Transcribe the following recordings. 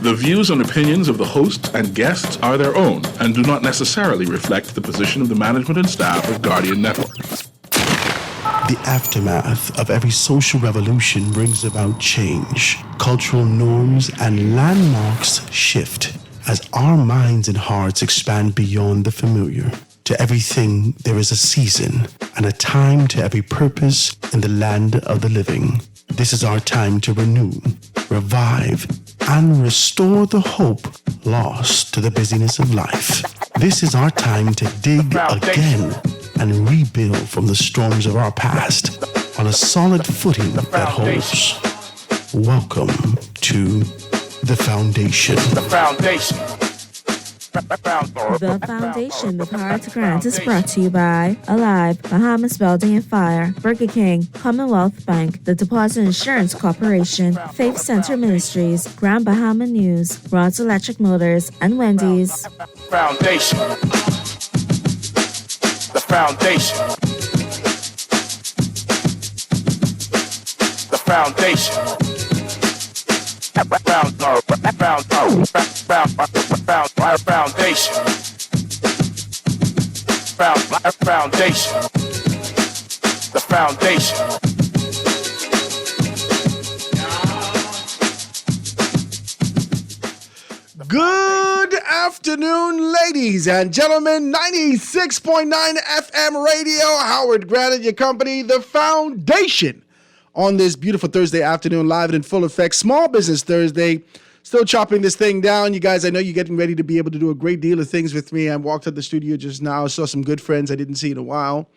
The views and opinions of the hosts and guests are their own and do not necessarily reflect the position of the management and staff of Guardian Network. The aftermath of every social revolution brings about change. Cultural norms and landmarks shift as our minds and hearts expand beyond the familiar. To everything there is a season and a time to every purpose in the land of the living. This is our time to renew, revive, and restore the hope lost to the busyness of life. This is our time to dig again and rebuild from the storms of our past on a solid footing that holds. Welcome to The Foundation. The Foundation. The Foundation with Heart Grant is brought to you by Alive, Bahamas Building and Fire, Burger King, Commonwealth Bank, the Deposit Insurance Corporation, Faith Center Ministries, Grand Bahama News, Rods Electric Motors, and Wendy's. Foundation. The Foundation. The Foundation. Foundation. Foundation. The Foundation. Good afternoon, ladies and gentlemen. 96.9 FM radio. Howard Grant and your company, The Foundation. On this beautiful Thursday afternoon, live and in full effect, Small Business Thursday. Still chopping this thing down. You guys, I know you're getting ready to be able to do a great deal of things with me. I walked out the studio just now, saw some good friends I didn't see in a while.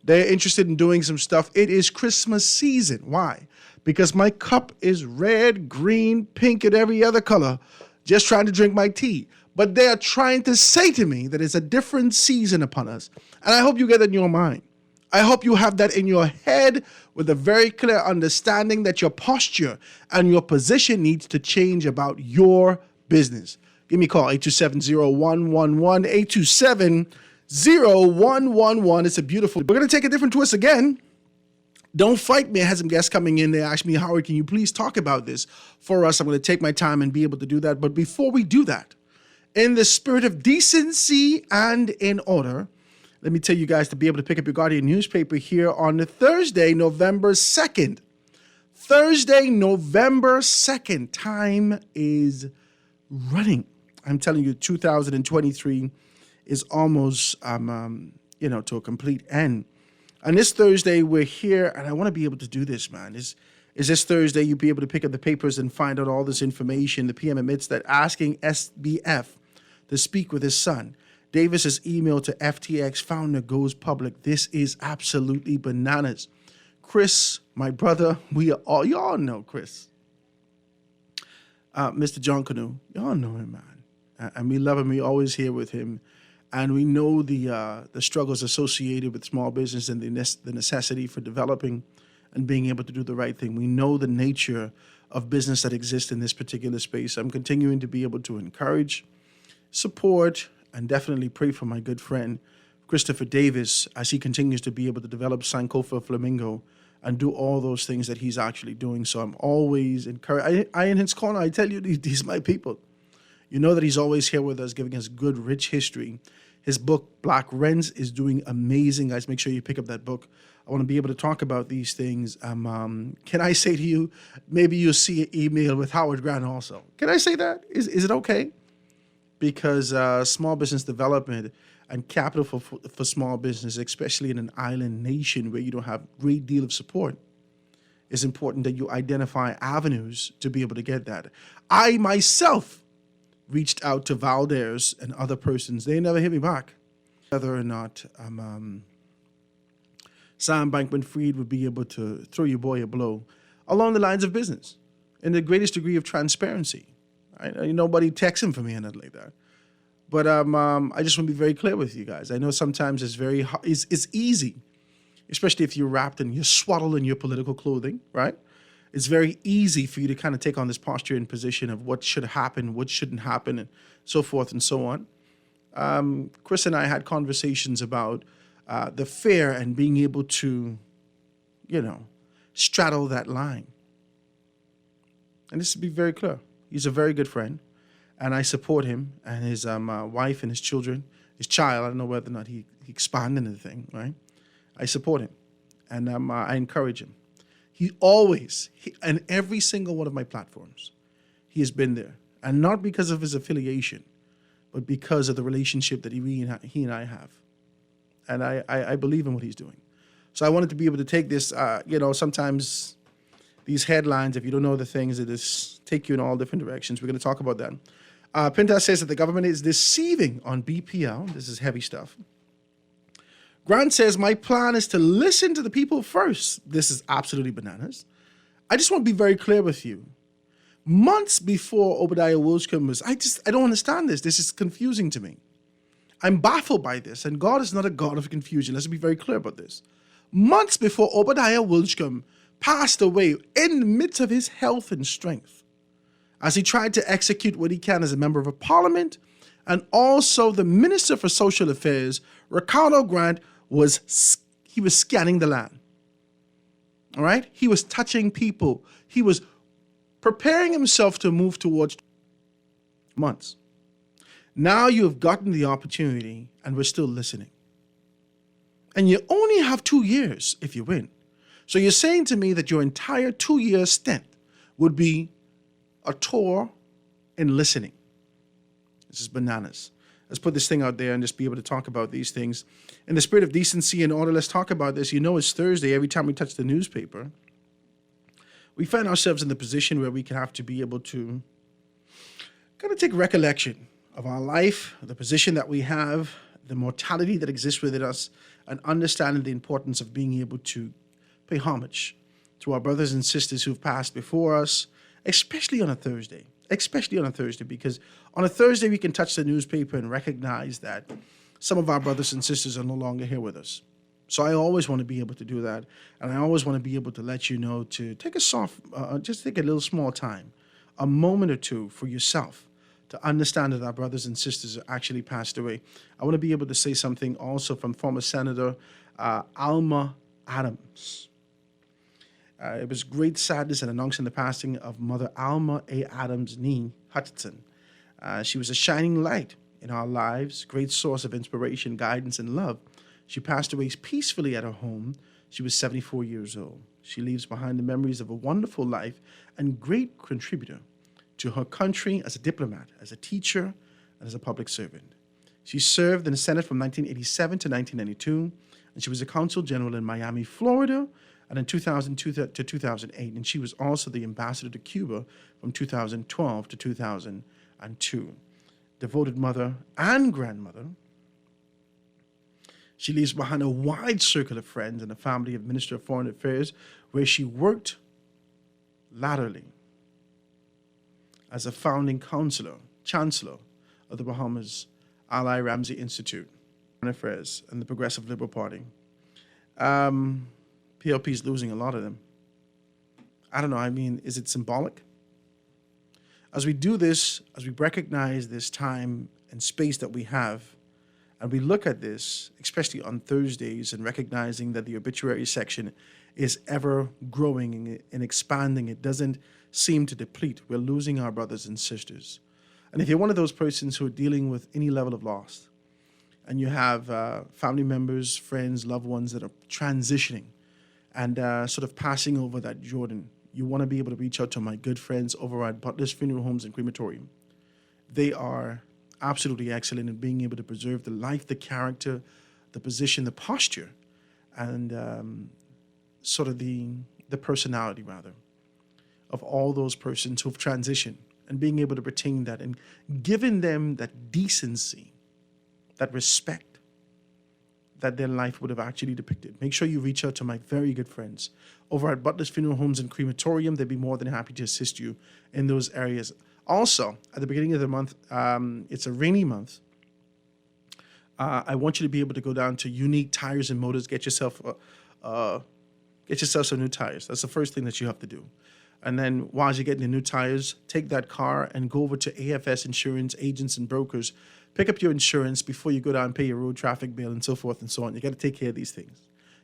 They're interested in doing some stuff. It is Christmas season. Why? Because my cup is red, green, pink, and every other color, just trying to drink my tea. But they are trying to say to me that it's a different season upon us. And I hope you get that in your mind. I hope you have that in your head with a very clear understanding that your posture and your position needs to change about your business. Give me a call, 827-0111, 827-0111. It's a beautiful. We're going to take a different twist again. Don't fight me. I had some guests coming in. They asked me, Howard, can you please talk about this for us? I'm going to take my time and be able to do that. But before we do that, in the spirit of decency and in order, let me tell you guys to be able to pick up your Guardian newspaper here on Thursday, November 2nd. Thursday, November 2nd. Time is running. I'm telling you, 2023 is almost, to a complete end. And this Thursday, we're here, and I want to be able to do this, man. Is this Thursday, you'll be able to pick up the papers and find out all this information. The PM admits that asking SBF to speak with his son. Davis's email to FTX founder goes public. This is absolutely bananas. Chris, my brother, y'all know Chris. Mr. John Canoe, y'all know him, man. And we love him. We always here with him. And we know the struggles associated with small business and the necessity for developing and being able to do the right thing. We know the nature of business that exists in this particular space. I'm continuing to be able to encourage, support, and definitely pray for my good friend, Christopher Davis, as he continues to be able to develop Sankofa Flamingo and do all those things that he's actually doing. So I'm always encouraged. I in his corner, I tell you, these my people. You know that he's always here with us, giving us good, rich history. His book, Black Rents, is doing amazing. Guys, make sure you pick up that book. I want to be able to talk about these things. Can I say to you, maybe you'll see an email with Howard Grant also. Can I say that? Is it okay? Because small business development and capital for small business, especially in an island nation where you don't have a great deal of support, it's important that you identify avenues to be able to get that. I myself reached out to Valdez and other persons. They never hit me back. Whether or not Sam Bankman-Fried would be able to throw your boy a blow along the lines of business in the greatest degree of transparency. Nobody texts him for me or nothing like that. But I just want to be very clear with you guys. I know sometimes it's very hard. It's easy, especially if you're wrapped and you're swaddled in your political clothing, right? It's very easy for you to kind of take on this posture and position of what should happen, what shouldn't happen, and so forth and so on. Chris and I had conversations about the fear and being able to, straddle that line. And this to be very clear. He's a very good friend. and I support him and his wife and his children, his child. I don't know whether or not he expanded anything, right? I support him, and I encourage him. He always, on every single one of my platforms, he has been there, and not because of his affiliation, but because of the relationship that he and I have. And I believe in what he's doing. So I wanted to be able to take this, sometimes these headlines, if you don't know the things, they just take you in all different directions. We're going to talk about that. Pinta says that the government is deceiving on BPL. This is heavy stuff. Grant says, my plan is to listen to the people first. This is absolutely bananas. I just want to be very clear with you. Months before Obadiah Wilchcombe was, I don't understand this. This is confusing to me. I'm baffled by this, and God is not a God of confusion. Let's be very clear about this. Months before Obadiah Wilchcombe passed away in the midst of his health and strength, as he tried to execute what he can as a member of a parliament, and also the Minister for Social Affairs, Ricardo Grant, was scanning the land. All right? He was touching people. He was preparing himself to move towards months. Now you have gotten the opportunity, and we're still listening. And you only have 2 years if you win. So you're saying to me that your entire 2-year stint would be a tour in listening. This is bananas. Let's put this thing out there and just be able to talk about these things. In the spirit of decency and order, let's talk about this. You know, it's Thursday. Every time we touch the newspaper, we find ourselves in the position where we can have to be able to kind of take recollection of our life, the position that we have, the mortality that exists within us, and understanding the importance of being able to pay homage to our brothers and sisters who've passed before us, especially on a Thursday. Because on a Thursday we can touch the newspaper and recognize that some of our brothers and sisters are no longer here with us. So I always want to be able to do that, and I always want to be able to let you know to take just take a little small time, a moment or two for yourself to understand that our brothers and sisters are actually passed away. I want to be able to say something also from former Senator Alma Adams. It was great sadness in announcing the passing of Mother Alma A. Adams Nee Hutchinson. She was a shining light in our lives, great source of inspiration, guidance, and love. She passed away peacefully at her home. She was 74 years old. She leaves behind the memories of a wonderful life and great contributor to her country as a diplomat, as a teacher, and as a public servant. She served in the Senate from 1987 to 1992, and she was a consul general in Miami, Florida, and in 2002 to 2008, and she was also the ambassador to Cuba from 2012 to 2002. Devoted mother and grandmother, she leaves behind a wide circle of friends and a family of Minister of Foreign Affairs, where she worked latterly as a founding chancellor of the Bahamas Ali Ramsey Institute, Foreign Affairs, and the Progressive Liberal Party. PLP is losing a lot of them. I don't know, is it symbolic? As we do this, as we recognize this time and space that we have, and we look at this, especially on Thursdays, and recognizing that the obituary section is ever growing and expanding, it doesn't seem to deplete. We're losing our brothers and sisters. And if you're one of those persons who are dealing with any level of loss, and you have family members, friends, loved ones that are transitioning and sort of passing over that Jordan, you want to be able to reach out to my good friends over at Butler's Funeral Homes and Crematorium. They are absolutely excellent in being able to preserve the life, the character, the position, the posture, and sort of the personality, rather, of all those persons who've transitioned, and being able to retain that and giving them that decency, that respect that their life would have actually depicted. Make sure you reach out to my very good friends over at Butler's Funeral Homes and Crematorium. They'd be more than happy to assist you in those areas. Also, at the beginning of the month, it's a rainy month. I want you to be able to go down to Unique Tires and Motors, get yourself some new tires. That's the first thing that you have to do. And then while you're getting the new tires, take that car and go over to AFS Insurance Agents and Brokers. Pick up your insurance before you go down and pay your road traffic bill and so forth and so on. You got to take care of these things.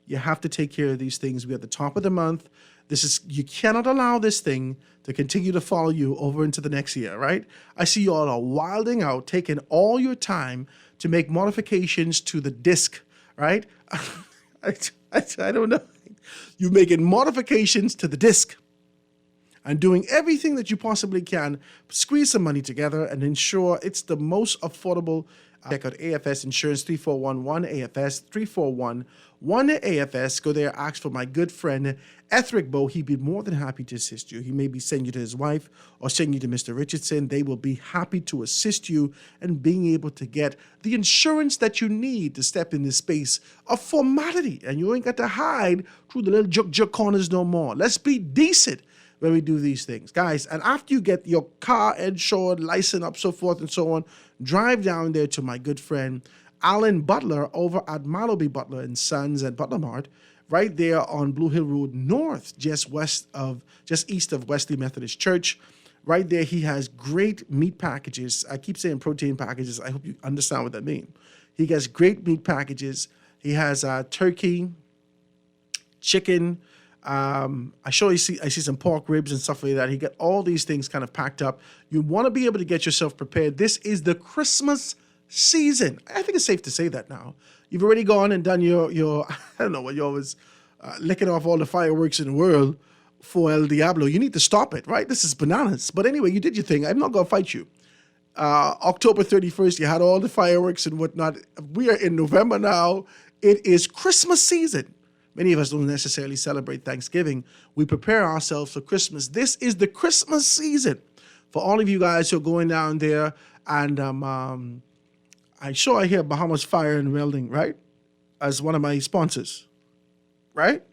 You have to take care of these things. We're at the top of the month. You cannot allow this thing to continue to follow you over into the next year, right? I see you all are wilding out, taking all your time to make modifications to the disc, right? I don't know. You're making modifications to the disc and doing everything that you possibly can, squeeze some money together and ensure it's the most affordable. Check out AFS Insurance 3411 AFS 3411 AFS. Go there, ask for my good friend Ethric Bow. He'd be more than happy to assist you. He may be sending you to his wife or sending you to Mr. Richardson. They will be happy to assist you in being able to get the insurance that you need to step in this space of formality. And you ain't got to hide through the little juk corners no more. Let's be decent when we do these things, guys. And after you get your car insured, license up, so forth and so on, drive down there to my good friend Alan Butler over at Milo B. Butler and Sons at Butler Mart, right there on Blue Hill Road North, just east of Wesley Methodist Church. Right there, he has great meat packages. I keep saying protein packages. I hope you understand what that means. He has great meat packages. He has turkey, chicken. I see some pork ribs and stuff like that. He got all these things kind of packed up. You want to be able to get yourself prepared. This is the Christmas season. I think it's safe to say that now. You've already gone and done your I don't know what you always licking off all the fireworks in the world for El Diablo. You need to stop it, right? This is bananas. But anyway, you did your thing. I'm not going to fight you. October 31st, you had all the fireworks and whatnot. We are in November now. It is Christmas season. Many of us don't necessarily celebrate Thanksgiving. We prepare ourselves for Christmas. This is the Christmas season for all of you guys who are going down there. And I hear Bahamas Fire and Welding, right? As one of my sponsors, right?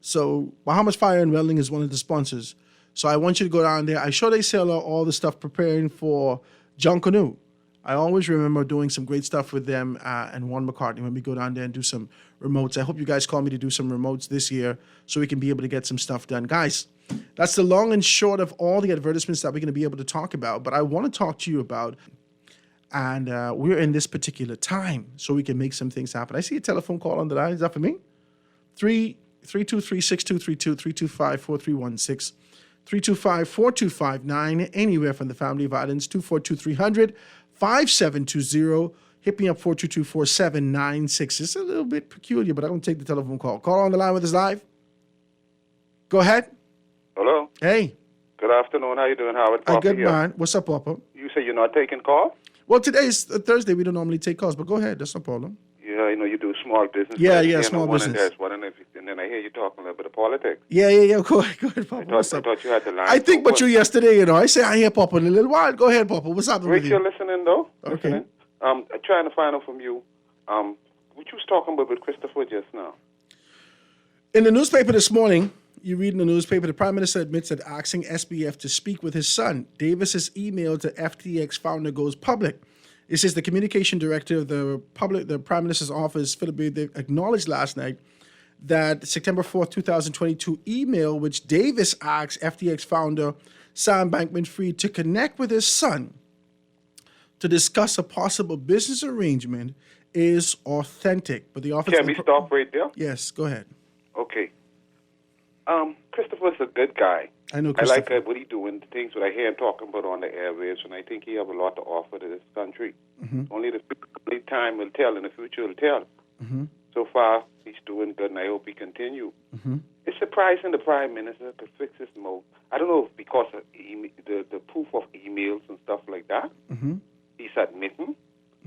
So Bahamas Fire and Welding is one of the sponsors. So I want you to go down there. I sure they sell all the stuff preparing for John Canoe. I always remember doing some great stuff with them and Juan McCartney when we go down there and do some remotes. I hope you guys call me to do some remotes this year so we can be able to get some stuff done. Guys, that's the long and short of all the advertisements that we're going to be able to talk about. But I want to talk to you about, and we're in this particular time so we can make some things happen. I see a telephone call on the line. Is that for me? 323-6232, 325-4316. 325-4259, anywhere from the family of Islands, 242-300-5720. Hit me up, 422-4796. It's a little bit peculiar, but I don't take the telephone call. Call on the line with us live. Go ahead. Hello. Hey. Good afternoon. How you doing, Howard? Papa good, here. Man. What's up, Papa? You say you're not taking calls? Well, today's Thursday. We don't normally take calls, but go ahead. That's no problem. Yeah, I know you do small business. Yeah, small business. And then I hear you talking a little bit of politics. Yeah. Go ahead, Papa. I thought you had the line. I think about you yesterday, I say I hear Papa in a little while. Go ahead, Papa. What's happening with you? Rick, you're listening, though? Okay. Listening. I'm trying to find out from you what you was talking about with Christopher just now. In the newspaper this morning, you read in the newspaper, the Prime Minister admits that asking SBF to speak with his son. Davis's email to FTX founder goes public. It says the communication director of the Prime Minister's office, Philip Reed, they acknowledged last night that September 4th, 2022 email, which Davis asked FTX founder Sam Bankman-Fried to connect with his son to discuss a possible business arrangement, is authentic. But the office... Can we stop right there? Yes, go ahead. Okay. Christopher's a good guy. I know I Christopher. like what he doing, the things that I hear him talking about on the airwaves, and I think he have a lot to offer to this country. Mm-hmm. Only the time will tell, and the future will tell. Mm-hmm. So far, he's doing good, and I hope he continue. Mm-hmm. It's surprising the Prime Minister could fix his mouth. I don't know if because of the proof of emails and stuff like that, Mm-hmm. he's admitting.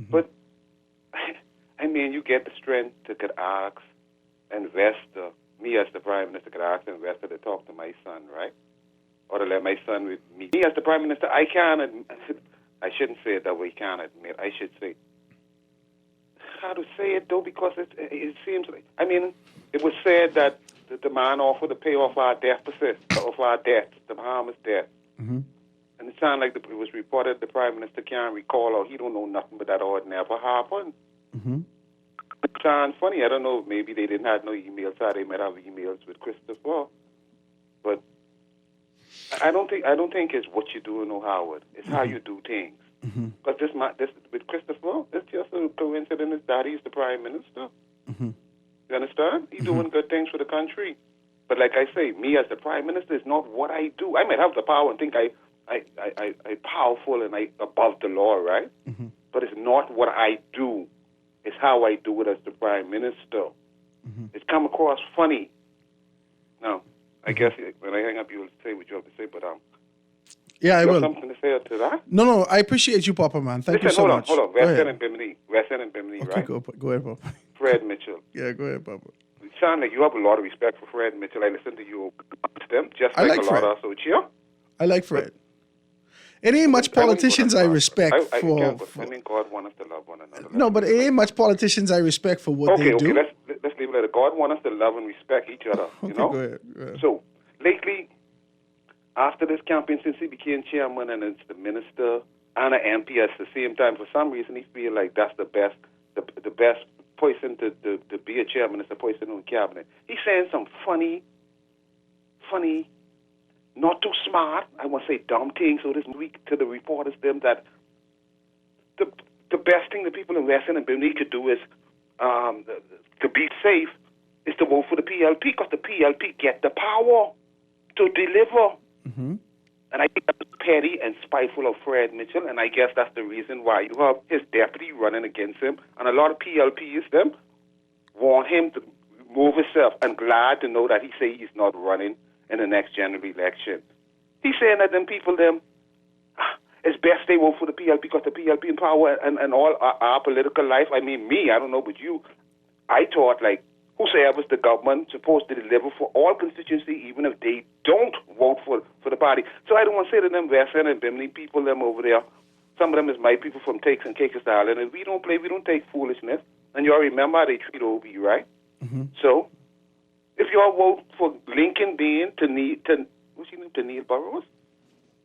Mm-hmm. But, I mean, you get the strength to could ask investor, me as the Prime Minister could ask the investor to talk to my son, right? Or to let my son with me. Me as the Prime Minister, I can't admit, I shouldn't say it that way, can't admit. I should say, how to say it though, because it seems like, I mean, it was said that the man offered to pay off our deficit, of our debt, the Bahamas debt. Mm-hmm. And it sounded like it was reported the Prime Minister can't recall, or he don't know nothing but that or it never happened. Mm-hmm. It sounds funny. I don't know. Maybe they didn't have no emails. How they might have emails with Christopher, but I don't think it's what you do, no, Howard. It's how you do things. Because this with Christopher, it's just a coincidence that he's the Prime Minister. Mm-hmm. You understand? He's doing good things for the country. But like I say, me as the prime minister is not what I do. I might have the power and think I powerful and I above the law, right? But it's not what I do. It's how I do it as the prime minister. It's come across funny. Now, I guess when I hang up, you will say what you have to say, but Yeah, I you will. have something to say to that? No, I appreciate you, Papa, man. Thank you so much. Hold on. Go West End ahead. and Bimini, Okay, right? go ahead, Papa. Fred Mitchell. Yeah, go ahead, Papa. You sound like you have a lot of respect for Fred Mitchell. I listen to you them, just I like like a lot Fred. of us out here. I like Fred. It ain't much politicians I respect for. I mean, God wants us to love one another. No, but it ain't much politicians I respect for what they do. Let's leave it at that. God wants us to love and respect each other. Okay, You know. go ahead. So lately, after this campaign, since he became chairman and it's the minister and an MP at the same time, for some reason he feel like that's the best person to be a chairman is the person on cabinet. He's saying some funny, not too smart, I want to say dumb things. So this week to the reporters, them that the best thing the people in West End and Bimini could do is to be safe is to vote for the PLP because the PLP get the power to deliver. And I think that's petty and spiteful of Fred Mitchell, and I guess that's the reason why you have his deputy running against him. And a lot of PLPs, them, want him to move himself. I'm glad to know that he say he's not running in the next general election. He's saying that them people, it's best they vote for the PLP because the PLP in power and all our political life. I mean, me, I don't know, but you, I thought, like, whosoever's the government supposed to deliver for all constituency, even if they don't vote for the party. So I don't want to say to them West End and Bimini people, them over there, some of them is my people from Takes and Cakes Island, and we don't take foolishness. And you all remember how they treat OB, right? So if you all vote for Lincoln Bain to Neil Burrows?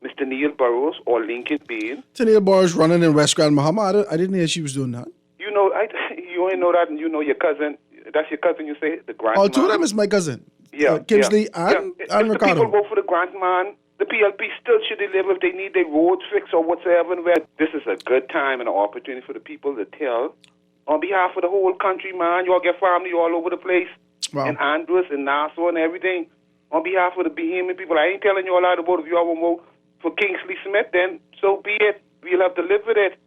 Mr. Neil Burrows or Lincoln Bain. Tennille Barr's running in West Grand Bahama. I didn't hear she was doing that. You know, you only know that, and you know your cousin. That's your cousin, you say, the grandma. Oh, two of them is my cousin. Yeah, Kingsley and If Ricardo. the people vote for the grandman, the PLP still should deliver if they need their roads fixed or whatsoever. And this is a good time and an opportunity for the people to tell, on behalf of the whole country, man, you all get family all over the place, Wow. in Andros and Nassau and everything. On behalf of the Bahamian people, I ain't telling you all how to vote. If you all want to vote for Kingsley Smith, then so be it. We'll have to live with it.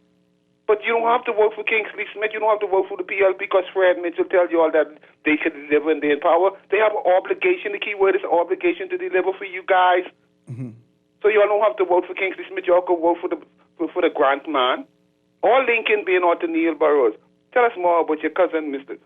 But you don't have to vote for Kingsley Smith. You don't have to vote for the PLP because Fred Mitchell tells you all that they should deliver and they're in power. They have an obligation. The key word is obligation to deliver for you guys. So you all don't have to vote for Kingsley Smith. You all can vote for the Grant man or Lincoln Bain or to Neil Burrows. Tell us more about your cousin, Mr.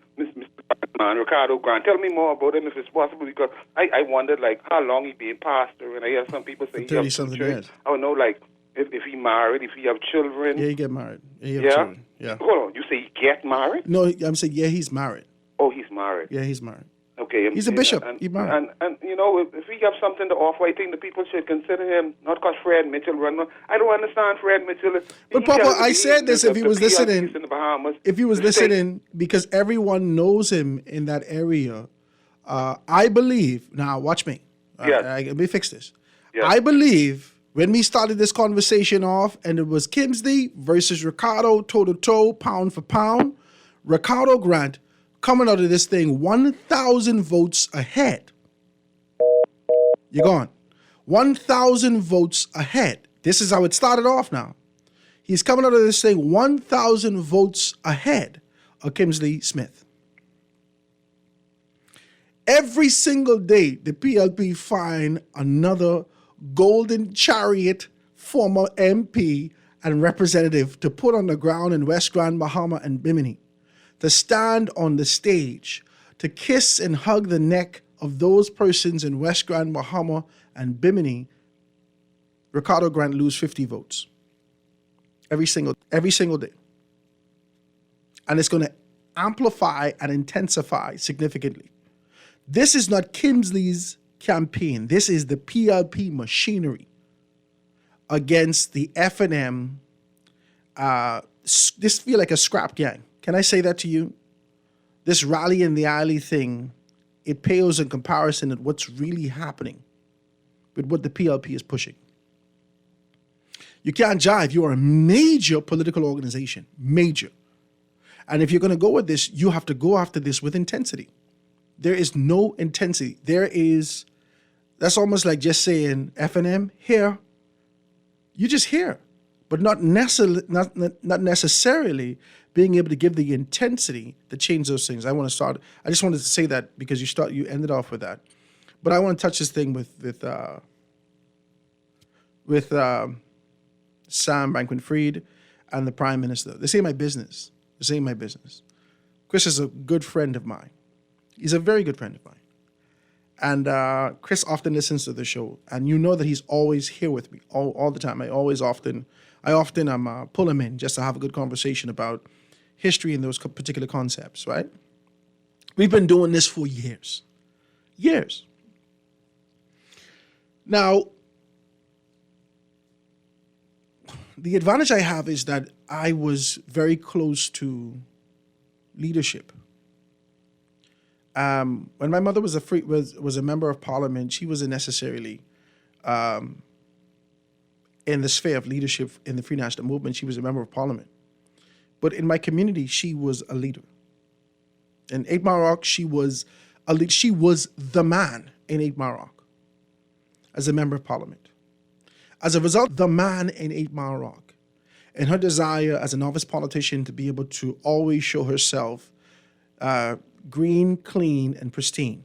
Man, Ricardo Grant. Tell me more about him if it's possible because I wondered like how long he been pastor, and I hear some people say he has 30-something church. years. I don't know, like if he married, if he have children. Yeah, he get married. Yeah, he have children. Yeah. Hold on, you say he get married? No, I'm saying, yeah, he's married. Oh, he's married. Yeah, he's married. Okay. He's a bishop. And, He married. and you know, if he have something to offer, I think the people should consider him, not because Fred Mitchell run. I don't understand Fred Mitchell. But He Papa, tells I me said this the if he was PLPs listening. in the Bahamas. If he was The state- listening, because everyone knows him in that area, I believe. Now, watch me. Yes. Let me fix this. Yes. I believe when we started this conversation off, and it was Kingsley versus Ricardo, toe to toe, pound for pound, Ricardo Grant coming out of this thing 1,000 votes ahead. You're gone. 1,000 votes ahead. This is how it started off now. He's coming out of this thing 1,000 votes ahead of Kingsley Smith. Every single day, the PLP find another golden chariot former MP and representative to put on the ground in West Grand Bahama and Bimini, to stand on the stage, to kiss and hug the neck of those persons in West Grand Bahama and Bimini. Ricardo Grant lose 50 votes every single day. And it's going to amplify and intensify significantly. This is not Kingsley's campaign. This is the PLP machinery against the F&M. This feel like a scrap gang. Can I say that to you? This rally in the alley thing, it pales in comparison to what's really happening with what the PLP is pushing. You can't jive. You are a major political organization. Major. And if you're going to go with this, you have to go after this with intensity. There is no intensity. That's almost like just saying F&M here. You just hear, but not necessarily being able to give the intensity to change those things. I just wanted to say that because you ended off with that. But I want to touch this thing with Sam Bankman-Fried and the Prime Minister. This ain't my business. Chris is a good friend of mine. He's a very good friend of mine. And Chris often listens to the show, and you know that he's always here with me all the time. I often pull him in just to have a good conversation about history and those particular concepts, right? We've been doing this for years. Now, the advantage I have is that I was very close to leadership. When my mother was a member of parliament, she wasn't necessarily in the sphere of leadership in the Free National Movement. She was a member of parliament. But in my community, she was a leader. In 8 Mile Rock, she was the man in 8 Mile Rock as a member of parliament. As a result, the man in 8 Mile Rock, and her desire as a novice politician to be able to always show herself green, clean, and pristine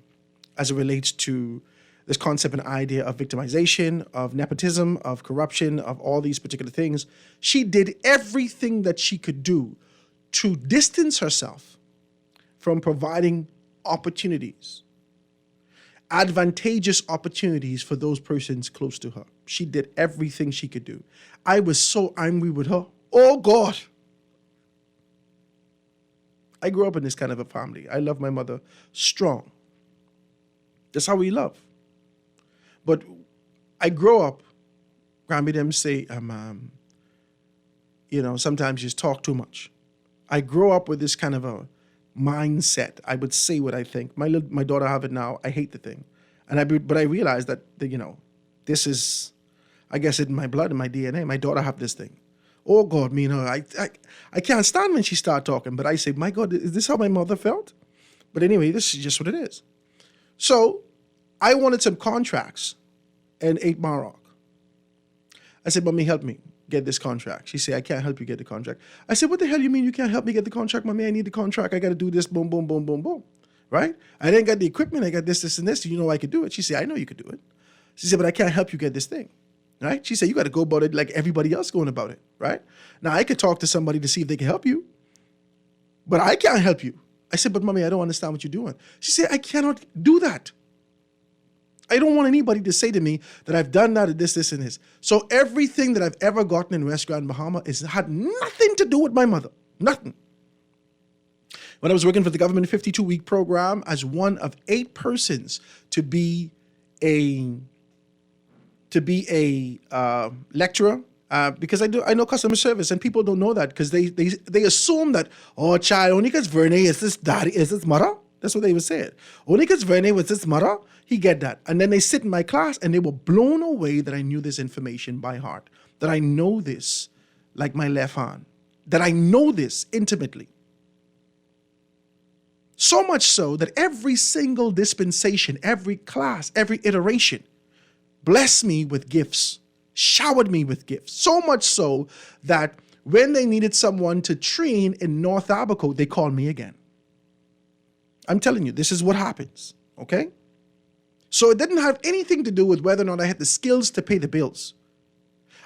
as it relates to this concept and idea of victimization, of nepotism, of corruption, of all these particular things. She did everything that she could do to distance herself from providing opportunities, advantageous opportunities for those persons close to her. She did everything she could do. I was so angry with her. Oh, God. I grew up in this kind of a family. I love my mother strong. That's how we love. But I grow up, Grammy them say, sometimes you just talk too much. I grow up with this kind of a mindset. I would say what I think. My daughter have it now. I hate the thing. But I realize that, this is, I guess, in my blood, in my DNA. My daughter have this thing. Oh, God, I can't stand when she start talking. But I say, my God, is this how my mother felt? But anyway, this is just what it is. So I wanted some contracts in 8 Mile Rock. I said, Mommy, help me get this contract. She said, I can't help you get the contract. I said, what the hell you mean you can't help me get the contract? Mommy, I need the contract. I got to do this, boom, boom, boom, boom, boom. Right? I didn't get the equipment. I got this, and this. You know I could do it. She said, I know you could do it. She said, but I can't help you get this thing. Right? She said, you got to go about it like everybody else going about it. Right? Now, I could talk to somebody to see if they can help you, but I can't help you. I said, but Mommy, I don't understand what you're doing. She said, I cannot do that. I don't want anybody to say to me that I've done that, this, and this. So everything that I've ever gotten in West Grand Bahama had nothing to do with my mother. Nothing. When I was working for the government 52-week program as one of 8 persons to be a lecturer, because I know customer service, and people don't know that because they assume that, oh, child, only because Verne is this daddy, is this mother. That's what they would say. Only because Verne was this mother, he get that. And then they sit in my class and they were blown away that I knew this information by heart, that I know this like my left hand, that I know this intimately. So much so that every single dispensation, every class, every iteration blessed me with gifts, showered me with gifts. So much so that when they needed someone to train in North Abaco, they called me again. I'm telling you, this is what happens, okay? So it didn't have anything to do with whether or not I had the skills to pay the bills.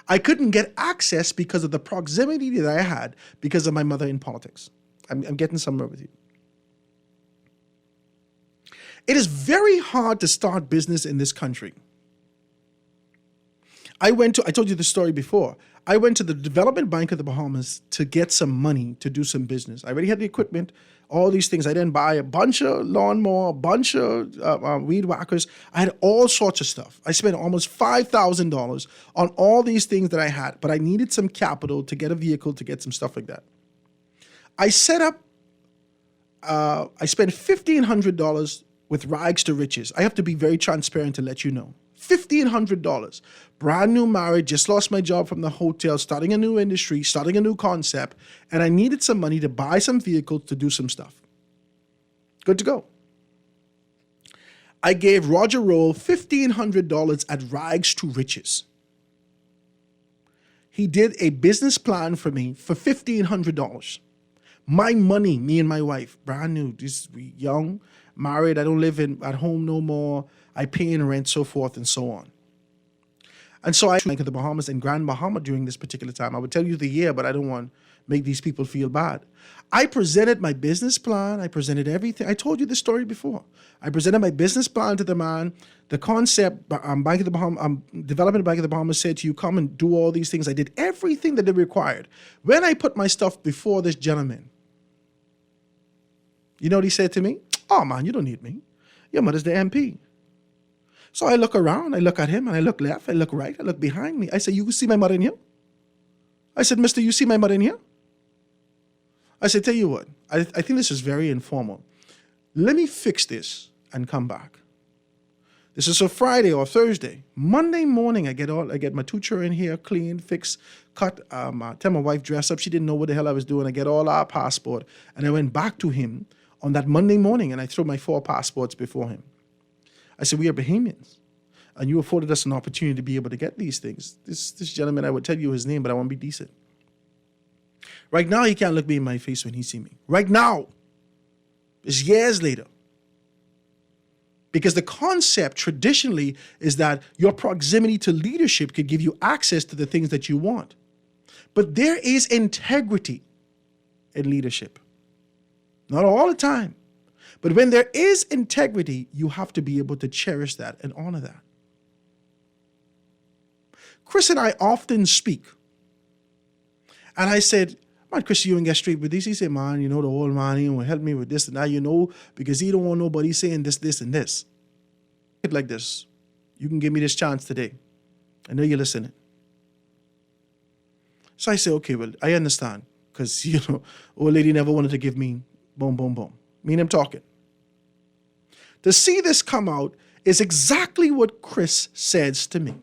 I couldn't get access because of the proximity that I had because of my mother in politics. I'm getting somewhere with you. It is very hard to start business in this country. I told you the story before. I went to the Development Bank of the Bahamas to get some money to do some business. I already had the equipment, all these things. I didn't buy a bunch of lawnmower, a bunch of weed whackers. I had all sorts of stuff. I spent almost $5,000 on all these things that I had, but I needed some capital to get a vehicle to get some stuff like that. I set up, I spent $1,500 with rags to riches. I have to be very transparent to let you know. $1,500, brand new married, just lost my job from the hotel, starting a new industry, starting a new concept, and I needed some money to buy some vehicles to do some stuff. Good to go. I gave Roger Roll $1,500 at Rags to Riches. He did a business plan for me for $1,500. My money, me and my wife, brand new, we young, married, I don't live at home no more, I pay in rent, so forth and so on. And so I went to the Bahamas and Grand Bahama during this particular time. I would tell you the year, but I don't want to make these people feel bad. I presented my business plan. I presented everything. I told you this story before. I presented my business plan to the man. The concept, Bank of the Bahamas, Development Bank of the Bahamas said to you, come and do all these things. I did everything that they required. When I put my stuff before this gentleman, you know what he said to me? Oh, man, you don't need me. Your mother's the MP. So I look around, I look at him, and I look left, I look right, I look behind me. I say, you see my mother in here? I said, mister, you see my mother in here? I said, tell you what, I think this is very informal. Let me fix this and come back. This is a Friday or Thursday. Monday morning, I get my two children here, clean, fix, cut, tell my wife dress up. She didn't know what the hell I was doing. I get all our passport, and I went back to him on that Monday morning, and I threw my 4 passports before him. I said, we are Bahamians, and you afforded us an opportunity to be able to get these things. This gentleman, I would tell you his name, but I want to be decent. Right now, he can't look me in my face when he see me. Right now. It's years later. Because the concept traditionally is that your proximity to leadership could give you access to the things that you want. But there is integrity in leadership. Not all the time. But when there is integrity, you have to be able to cherish that and honor that. Chris and I often speak. And I said, man, Chris, you ain't get straight with this. He said, man, you know, the old man, he will help me with this and that, you know, because he don't want nobody saying this, this, and this. Like this. You can give me this chance today. I know you're listening. So I said, okay, well, I understand. Because, you know, old lady never wanted to give me boom, boom, boom. Me and him talking. To see this come out is exactly what Chris says to me.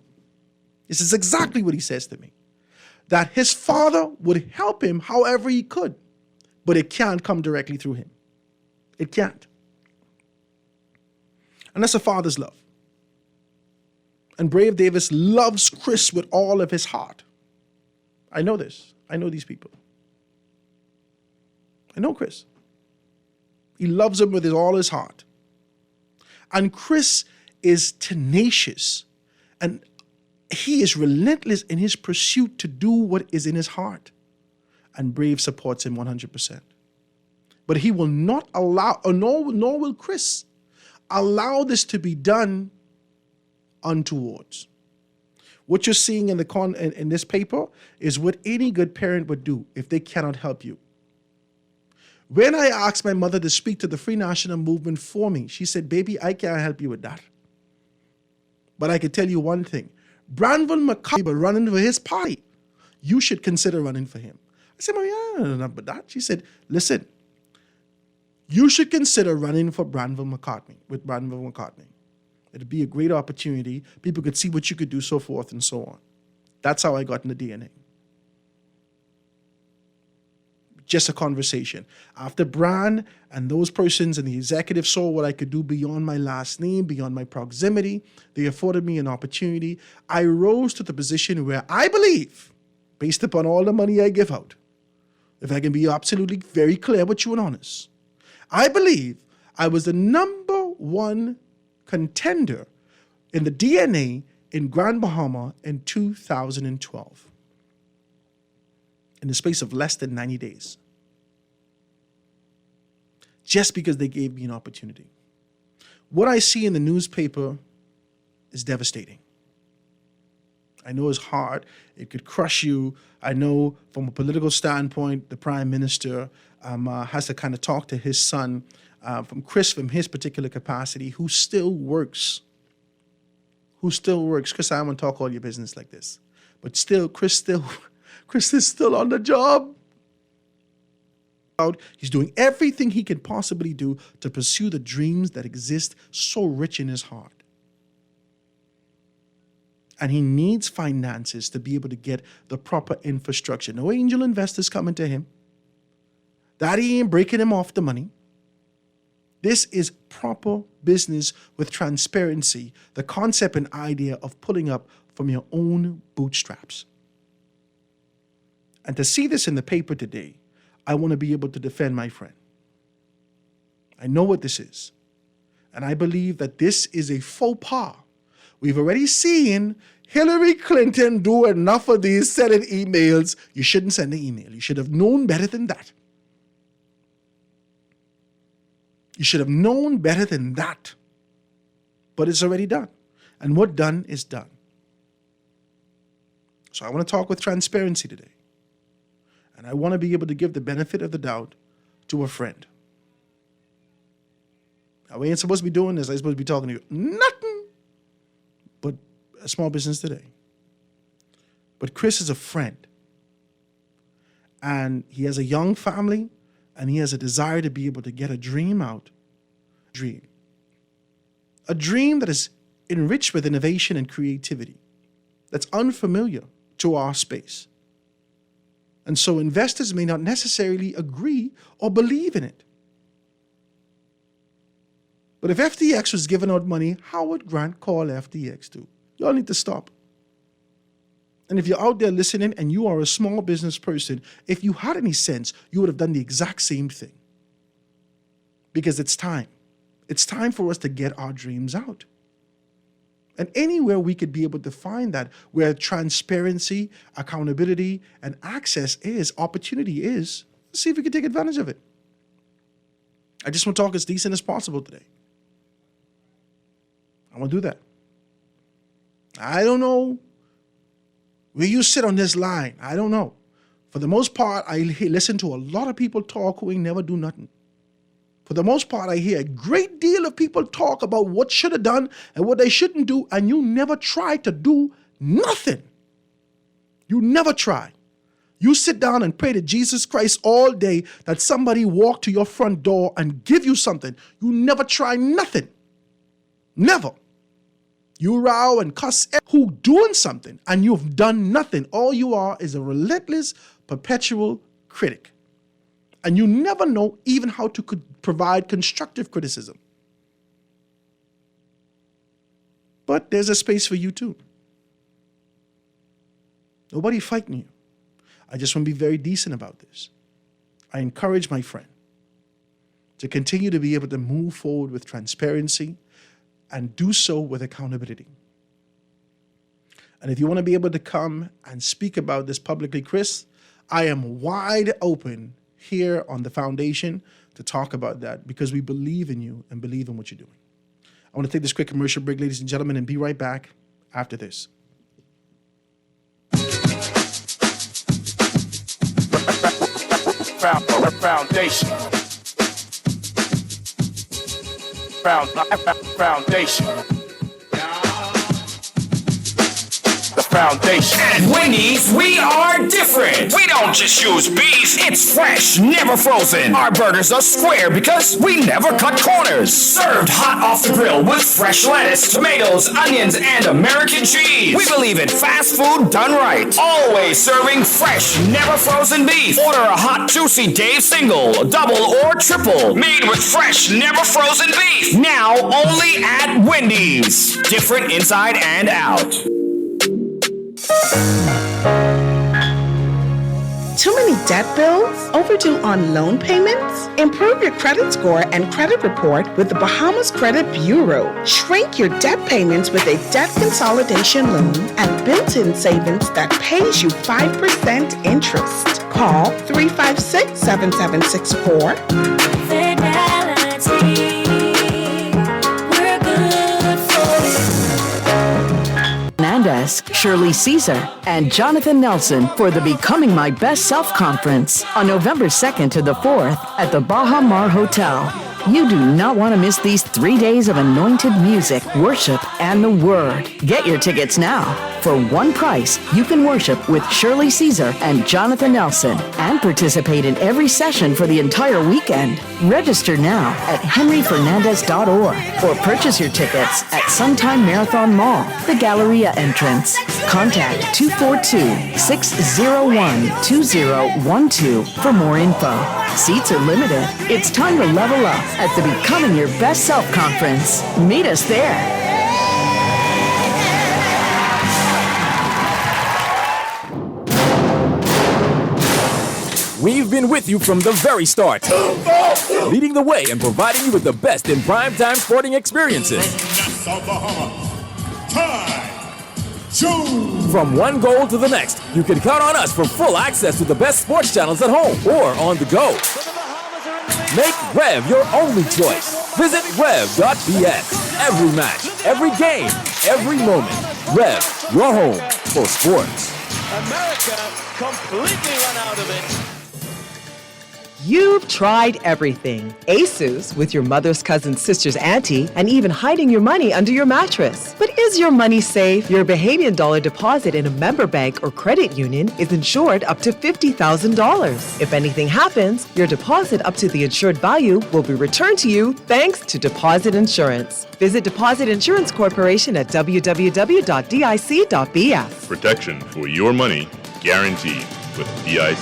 This is exactly what he says to me. That his father would help him however he could, but it can't come directly through him. It can't. And that's a father's love. And Brave Davis loves Chris with all of his heart. I know this. I know these people. I know Chris. He loves him with all his heart. And Chris is tenacious, and he is relentless in his pursuit to do what is in his heart. And Brave supports him 100%. But he will not allow, nor will Chris allow this to be done untowards. What you're seeing in this paper is what any good parent would do if they cannot help you. When I asked my mother to speak to the Free National Movement for me, she said, baby, I can't help you with that. But I can tell you one thing. Branville McCarthy running for his party. You should consider running for him. I said, Mommy, I don't know nothing about that. She said, listen, you should consider running for Branville McCartney, with Branville McCartney. It'd be a great opportunity. People could see what you could do, so forth and so on. That's how I got in the DNA. Just a conversation. After Bran and those persons and the executive saw what I could do beyond my last name, beyond my proximity, they afforded me an opportunity. I rose to the position where I believe, based upon all the money I give out, if I can be absolutely very clear with you and honest, I believe I was the #1 contender in the DNA in Grand Bahama in 2012. In the space of less than 90 days. Just because they gave me an opportunity. What I see in the newspaper is devastating. I know it's hard. It could crush you. I know from a political standpoint, the prime minister has to kind of talk to his son, from Chris, from his particular capacity, who still works. Chris, I don't want to talk all your business like this. But still, Chris is still on the job. He's doing everything he can possibly do to pursue the dreams that exist so rich in his heart. And he needs finances to be able to get the proper infrastructure. No angel investors coming to him. Daddy ain't breaking him off the money. This is proper business with transparency, the concept and idea of pulling up from your own bootstraps. And to see this in the paper today, I want to be able to defend my friend. I know what this is. And I believe that this is a faux pas. We've already seen Hillary Clinton do enough of these Senate emails. You shouldn't send the email. You should have known better than that. You should have known better than that. But it's already done. And what done is done. So I want to talk with transparency today. And I want to be able to give the benefit of the doubt to a friend. Now, we ain't supposed to be doing this. I'm supposed to be talking to you. Nothing but a small business today. But Chris is a friend. And he has a young family. And he has a desire to be able to get a dream out. Dream. A dream that is enriched with innovation and creativity. That's unfamiliar to our space. And so investors may not necessarily agree or believe in it. But if FTX was giving out money, how would Grant call FTX too? Y'all need to stop. And if you're out there listening and you are a small business person, if you had any sense, you would have done the exact same thing. Because it's time. It's time for us to get our dreams out. And anywhere we could be able to find that, where transparency, accountability, and access is, opportunity is, let's see if we can take advantage of it. I just want to talk as decent as possible today. I want to do that. I don't know where you sit on this line. I don't know. For the most part, I listen to a lot of people talk who ain't never do nothing. For the most part, I hear a great deal of people talk about what should have done and what they shouldn't do, and you never try to do nothing. You never try. You sit down and pray to Jesus Christ all day that somebody walk to your front door and give you something. You never try nothing. Never. You row and cuss who doing something, and you've done nothing. All you are is a relentless, perpetual critic. And you never know even how to provide constructive criticism. But there's a space for you too. Nobody fighting you. I just want to be very decent about this. I encourage my friend to continue to be able to move forward with transparency and do so with accountability. And if you want to be able to come and speak about this publicly, Chris, I am wide open here on the foundation to talk about that because we believe in you and believe in what you're doing. I want to take this quick commercial break, ladies and gentlemen, and be right back after this. Foundation. Foundation. The foundation. At Wendy's, we are different. We don't just use beef. It's fresh, never frozen. Our burgers are square because we never cut corners. Served hot off the grill with fresh lettuce, tomatoes, onions, and American cheese. We believe in fast food done right. Always serving fresh, never frozen beef. Order a hot, juicy Dave single, double, or triple. Made with fresh, never frozen beef. Now only at Wendy's. Different inside and out. Too many debt bills? Overdue on loan payments? Improve your credit score and credit report with the Bahamas Credit Bureau. Shrink your debt payments with a debt consolidation loan and built-in savings that pays you 5% interest. Call 356-7764. Fidelity. We're good for it. Hernandez, Shirley Caesar, and Jonathan Nelson for the Becoming My Best Self Conference on November 2nd to the 4th at the Baha Mar Hotel. You do not want to miss these 3 days of anointed music, worship, and the Word. Get your tickets now. For one price, you can worship with Shirley Caesar and Jonathan Nelson and participate in every session for the entire weekend. Register now at henryfernandez.org or purchase your tickets at Sometime Marathon Mall, the Galleria entrance. Contact 242-601-2012 for more info. Seats are limited. It's time to level up at the Becoming Your Best Self conference. Meet us there. We've been with you from the very start, leading the way and providing you with the best in primetime sporting experiences. From one goal to the next, you can count on us for full access to the best sports channels at home or on the go. Make Rev your only choice. Visit rev.bs. Every match, every game, every moment. Rev, your home for sports. America completely run out of it. You've tried everything. ASUS with your mother's cousin's sister's auntie, and even hiding your money under your mattress. But is your money safe? Your Bahamian dollar deposit in a member bank or credit union is insured up to $50,000. If anything happens, your deposit up to the insured value will be returned to you thanks to Deposit Insurance. Visit Deposit Insurance Corporation at www.dic.bs. Protection for your money guaranteed with DIC.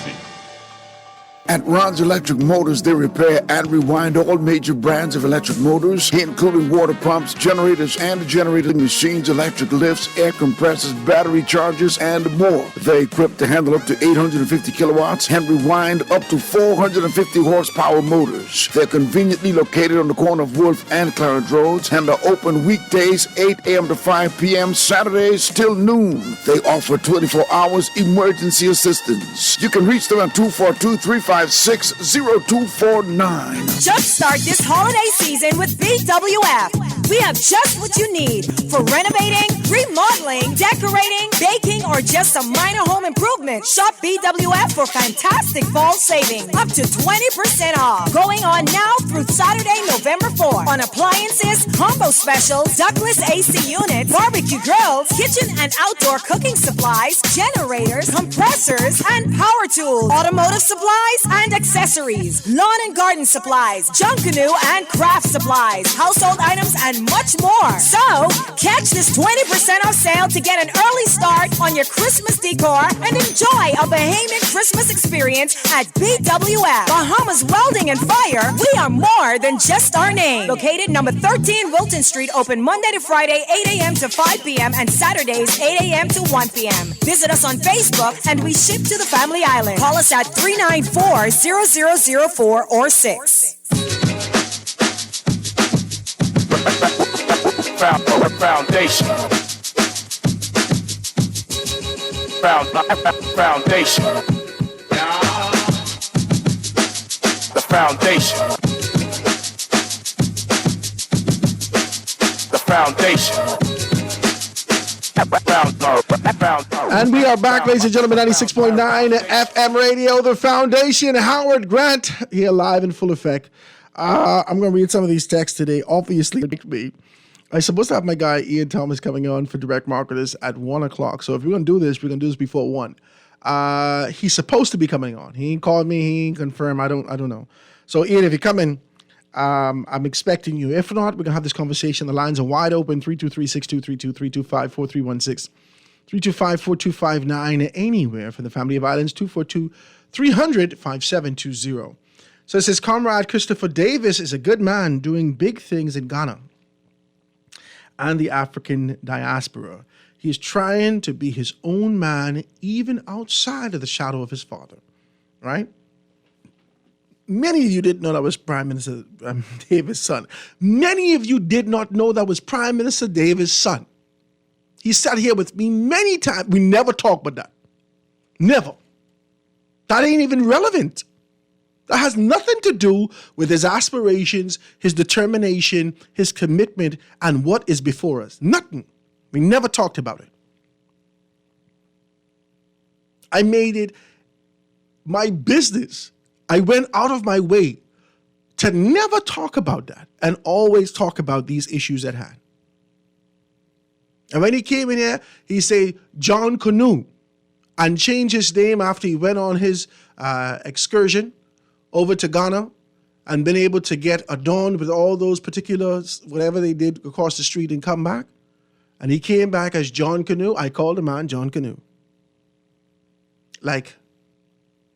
At Ron's Electric Motors, they repair and rewind all major brands of electric motors, including water pumps, generators and generating machines, electric lifts, air compressors, battery chargers, and more. They're equipped to handle up to 850 kilowatts and rewind up to 450 horsepower motors. They're conveniently located on the corner of Wolf and Clarence Roads and are open weekdays 8 a.m. to 5 p.m., Saturdays till noon. They offer 24 hours emergency assistance. You can reach them at 242-356-0249. Jumpstart this holiday season with BWF. We have just what you need for renovating, remodeling, decorating, baking, or just some minor home improvement. Shop BWF for fantastic fall savings, up to 20% off. Going on now through Saturday, November 4th on appliances, combo specials, ductless AC units, barbecue grills, kitchen and outdoor cooking supplies, generators, compressors, and power tools, automotive supplies and accessories, lawn and garden supplies, junk canoe and craft supplies, household items, and much more. So, catch this 20% off sale to get an early start on your Christmas decor and enjoy a Bahamian Christmas experience at BWF. Bahamas Welding and Fire, we are more than just our name. Located number 13 Wilton Street, open Monday to Friday, 8 a.m. to 5 p.m. and Saturdays, 8 a.m. to 1 p.m. Visit us on Facebook and we ship to the Family Island. Call us at 394-0004 or 6. Foundation. Foundation. The foundation. The foundation. And we are back, ladies and gentlemen, 96.9 FM radio, The Foundation. Howard Grant here live in full effect. I'm going to read some of these texts today. Obviously, I'm supposed to have my guy Ian Thomas coming on for Direct Marketers at 1 o'clock. So if we're going to do this, we're going to do this before 1. He's supposed to be coming on. He ain't called me. He ain't confirmed. I don't know. So Ian, if you're coming, I'm expecting you. If not, we're going to have this conversation. The lines are wide open. 323-623-2, 325-4316, 325-4259, anywhere from the Family of Islands, 242-300-5720. So it says, Comrade Christopher Davis is a good man doing big things in Ghana and the African diaspora. He is trying to be his own man, even outside of the shadow of his father, right? Many of you didn't know that was Prime Minister Davis' son. Many of you did not know that was Prime Minister Davis' son. He sat here with me many times. We never talked about that. Never. That ain't even relevant. That has nothing to do with his aspirations, his determination, his commitment, and what is before us. Nothing. We never talked about it. I made it my business. I went out of my way to never talk about that and always talk about these issues at hand. And when he came in here, he said John Canoe and changed his name after he went on his excursion over to Ghana and been able to get adorned with all those particulars, whatever they did across the street and come back. And he came back as John Canoe. I called the man John Canoe. Like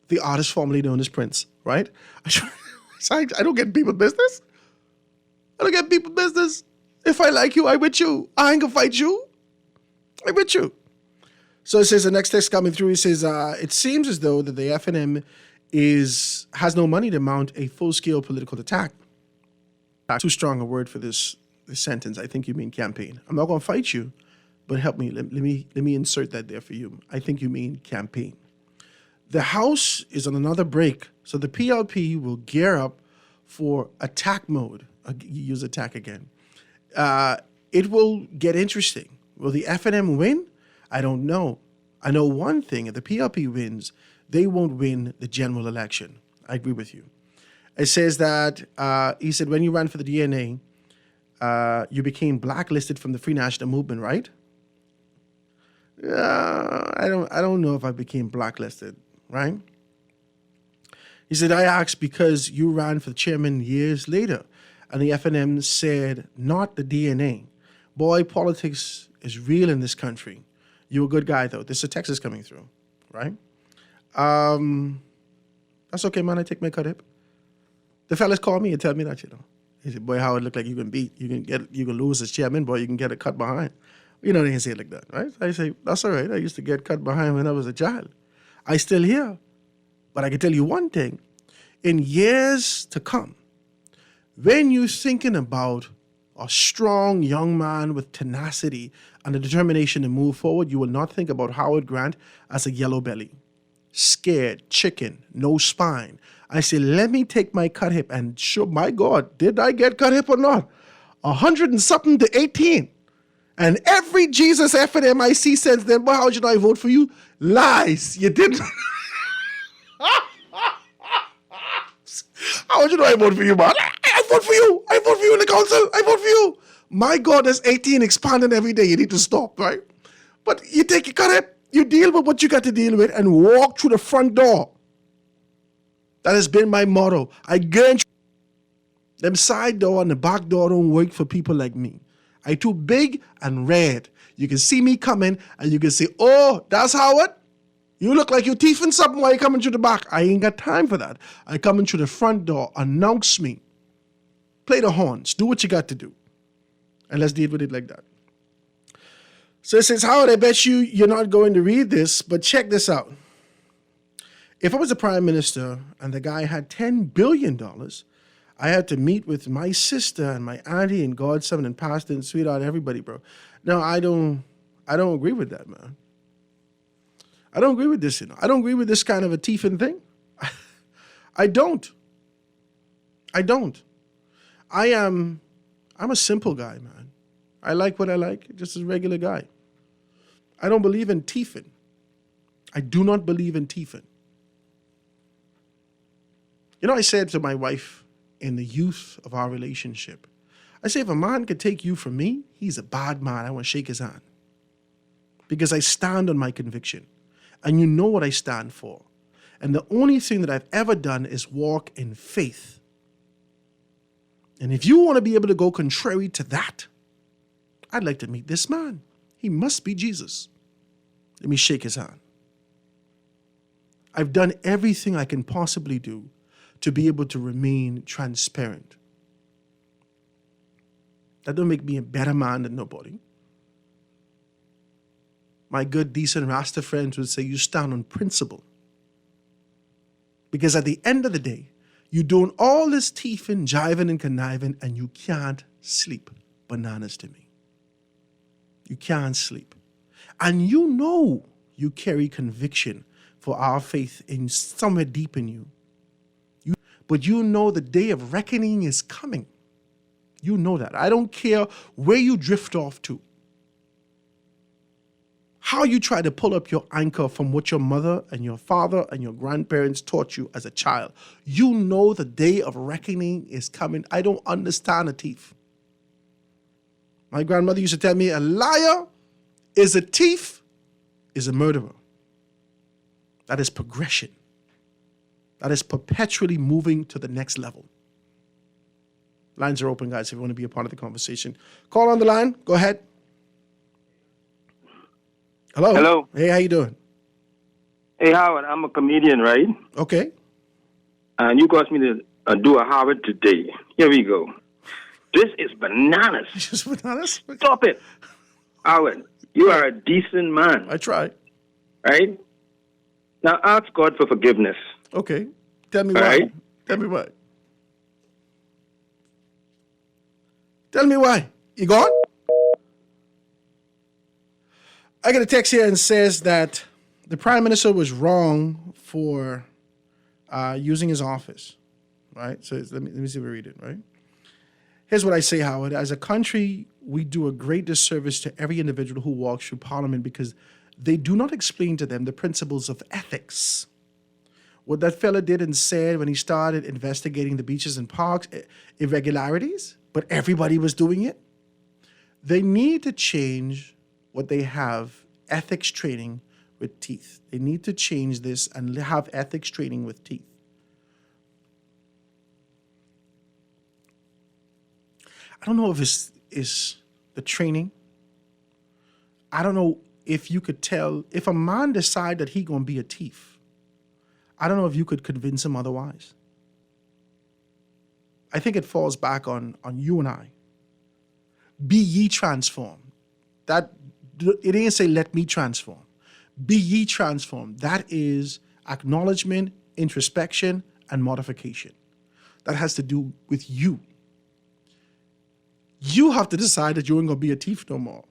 the artist formerly known as Prince, right? I don't get people's business. I don't get people's business. If I like you, I with you. I ain't gonna fight you. I with you. So it says the next text coming through. It says it seems as though that the FNM has no money to mount a full-scale political attack. Too strong a word for this sentence. I think you mean campaign. I'm not gonna fight you, but help me. Let me insert that there for you. I think you mean campaign. The House is on another break, so the PLP will gear up for attack mode. Use attack again. It will get interesting. Will the FNM win? I don't know. I know one thing. If the PLP wins, they won't win the general election. I agree with you. It says that, he said, when you ran for the DNA, you became blacklisted from the Free National Movement, right? I don't know if I became blacklisted, right? He said, I asked because you ran for the chairman years later, and the FNM said, not the DNA. Boy, politics is real in this country. You're a good guy, though. This is Texas coming through, right? That's okay, man. I take my cut hip. The fellas call me and tell me that, you know. He said, boy, how it look like you can beat. You can lose as chairman, boy, you can get a cut behind. You know, they can say it like that, right? I say, that's all right. I used to get cut behind when I was a child. I still here. But I can tell you one thing. In years to come, when you're thinking about a strong young man with tenacity and the determination to move forward, you will not think about Howard Grant as a yellow belly, scared, chicken, no spine. I say, let me take my cut hip and show, my God, did I get cut hip or not? 100 and something to 18. And every Jesus FNM I see since then, well, how should I vote for you? Lies. You didn't. How should I vote for you, man? I vote for you. I vote for you in the council. I vote for you. My God, there's 18 expanding every day. You need to stop, right? But you take your cut hip, you deal with what you got to deal with, and walk through the front door. That has been my motto. I guarantee them side door and the back door don't work for people like me. I too big and red. You can see me coming and you can say, oh, that's Howard? You look like you're thieving something while you're coming through the back. I ain't got time for that. I come in through the front door, announce me, play the horns, do what you got to do. And let's deal with it like that. So it says, Howard, I bet you're not going to read this, but check this out. If I was the prime minister and the guy had $10 billion, I had to meet with my sister and my auntie and godson and pastor and sweetheart, everybody, bro. No, I don't agree with that, man. I don't agree with this, you know. I don't agree with this kind of a thieving thing. I don't. I'm a simple guy, man. I like what I like, just a regular guy. I don't believe in thieving. I do not believe in thieving. You know, I said to my wife in the youth of our relationship, I say, if a man could take you from me, he's a bad man. I want to shake his hand. Because I stand on my conviction. And you know what I stand for. And the only thing that I've ever done is walk in faith. And if you want to be able to go contrary to that, I'd like to meet this man. He must be Jesus. Let me shake his hand. I've done everything I can possibly do to be able to remain transparent. That don't make me a better man than nobody. My good, decent Rasta friends would say you stand on principle. Because at the end of the day, you're doing all this thieving, jiving, and conniving, and you can't sleep. Bananas to me. You can't sleep. And you know you carry conviction for our faith in somewhere deep in you. But you know the day of reckoning is coming. You know that. I don't care where you drift off to. How you try to pull up your anchor from what your mother and your father and your grandparents taught you as a child. You know the day of reckoning is coming. I don't understand a thief. My grandmother used to tell me, a liar is a thief, is a murderer. That is progression. That is perpetually moving to the next level. Lines are open, guys, if you want to be a part of the conversation. Call on the line. Go ahead. Hello. Hello. Hey, how you doing? Hey, Howard, I'm a comedian, right? Okay. And you asked me to do a Howard today. Here we go. This is bananas. Just bananas? Stop it. Howard, you are a decent man. I try. Right? Now ask God for forgiveness. Okay. Tell me why. Right? Tell me why. Tell me why. You gone? I get a text here and says that the Prime Minister was wrong for using his office. Right? So let me see if we read it, right? Here's what I say, Howard. As a country, we do a great disservice to every individual who walks through Parliament because they do not explain to them the principles of ethics. What that fella did and said when he started investigating the beaches and parks, irregularities, but everybody was doing it. They need to change what they have, ethics training with teeth. They need to change this and have ethics training with teeth. I don't know if it's the training. I don't know if you could tell, if a man decide that he gonna be a thief, I don't know if you could convince him otherwise. I think it falls back on you and I. Be ye transformed. That it ain't say let me transform. Be ye transformed. That is acknowledgement, introspection, and modification. That has to do with you. You have to decide that you ain't gonna be a thief no more.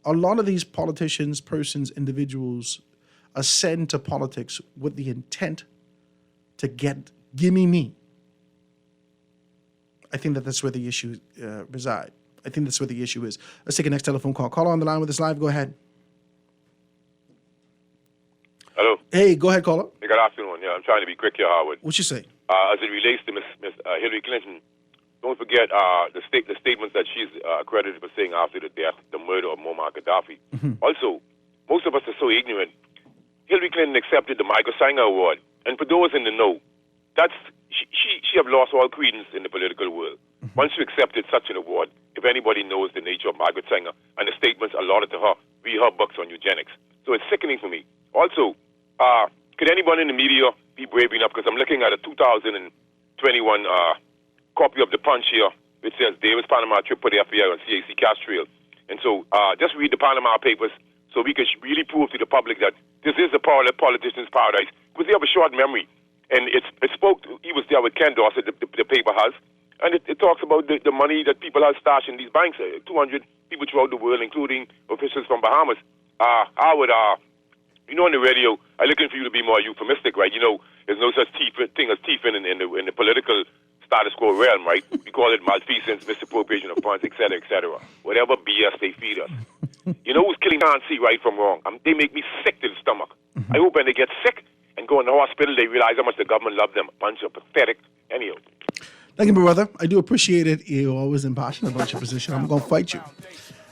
A lot of these politicians, persons, individuals ascend to politics with the intent to gimme me. I think that's where the issue reside. I think that's where the issue is. Let's take a next telephone call. Caller on the line with us live. Go ahead. Hello. Hey, go ahead, caller. Hey, good afternoon. Yeah, I'm trying to be quick here, Howard. What you say? As it relates to Miss Hillary Clinton, don't forget the statements that she's credited for saying after the death, the murder of Muammar Gaddafi. Also, most of us are so ignorant. Hillary Clinton accepted the Michael Sanger Award, and for those in the know, she have lost all credence in the political world. Once you accepted such an award, if anybody knows the nature of Margaret Sanger and the statements allotted to her, read her books on eugenics. So it's sickening for me. Also, could anyone in the media be brave enough, because I'm looking at a 2021 copy of the Punch here, which says Davis Panama trip put the FBI on CAC cash trail. And so just read the Panama Papers so we can really prove to the public that this is a politician's paradise, because they have a short memory. And it spoke to, he was there with Ken Dorsett, the paper has, and it talks about the money that people have stashed in these banks, 200 people throughout the world, including officials from Bahamas. I would, you know, on the radio, I'm looking for you to be more euphemistic, right? You know, there's no such thing as thieving in the political status quo realm, right? We call it malfeasance, misappropriation of funds, et cetera. Whatever BS they feed us. You know who's killing can't see right from wrong? They make me sick to the stomach. I hope when they get sick and go in the hospital, they realize how much the government loves them. A bunch of pathetic. Anyhow. Thank you, my brother. I do appreciate it. You're always impassioned about your position. I'm going to fight you.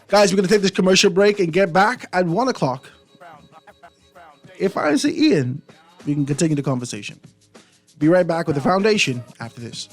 Guys, we're going to take this commercial break and get back at 1 o'clock. If I say Ian, we can continue the conversation. Be right back with The Foundation after this.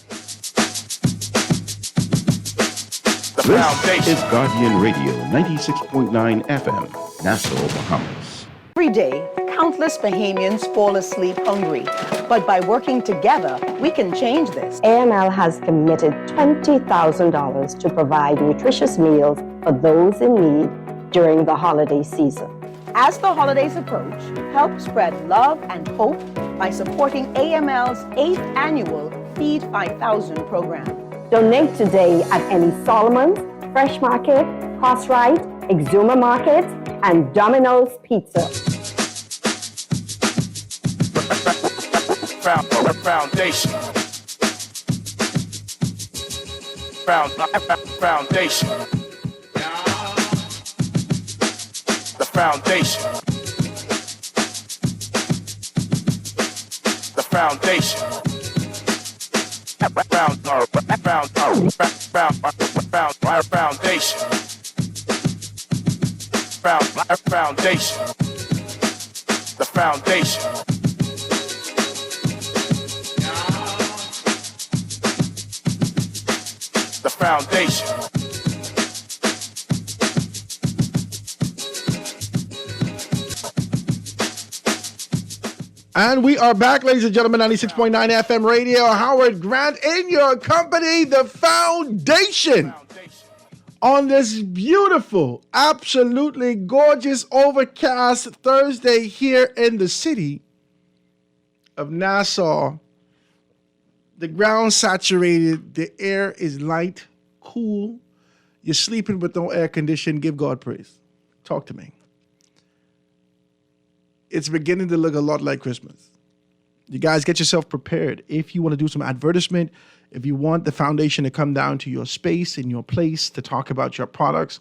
This is Guardian Radio, 96.9 FM, Nassau, Bahamas. Every day, countless Bahamians fall asleep hungry. But by working together, we can change this. AML has committed $20,000 to provide nutritious meals for those in need during the holiday season. As the holidays approach, help spread love and hope by supporting AML's 8th annual Feed 5,000 program. Donate today at any Solomon's, Fresh Market, Crossrite, Exuma Market, and Domino's Pizza. Foundation. Foundation. The foundation. The foundation. Foundation. Foundation. The foundation. The foundation. And we are back, ladies and gentlemen, 96.9 FM radio. Howard Grant in your company, The Foundation. On this beautiful, absolutely gorgeous, overcast Thursday here in the city of Nassau. The ground saturated, the air is light, cool. You're sleeping with no air condition. Give God praise. Talk to me. It's beginning to look a lot like Christmas. You guys get yourself prepared. If you want to do some advertisement, if you want the foundation to come down to your space in your place to talk about your products,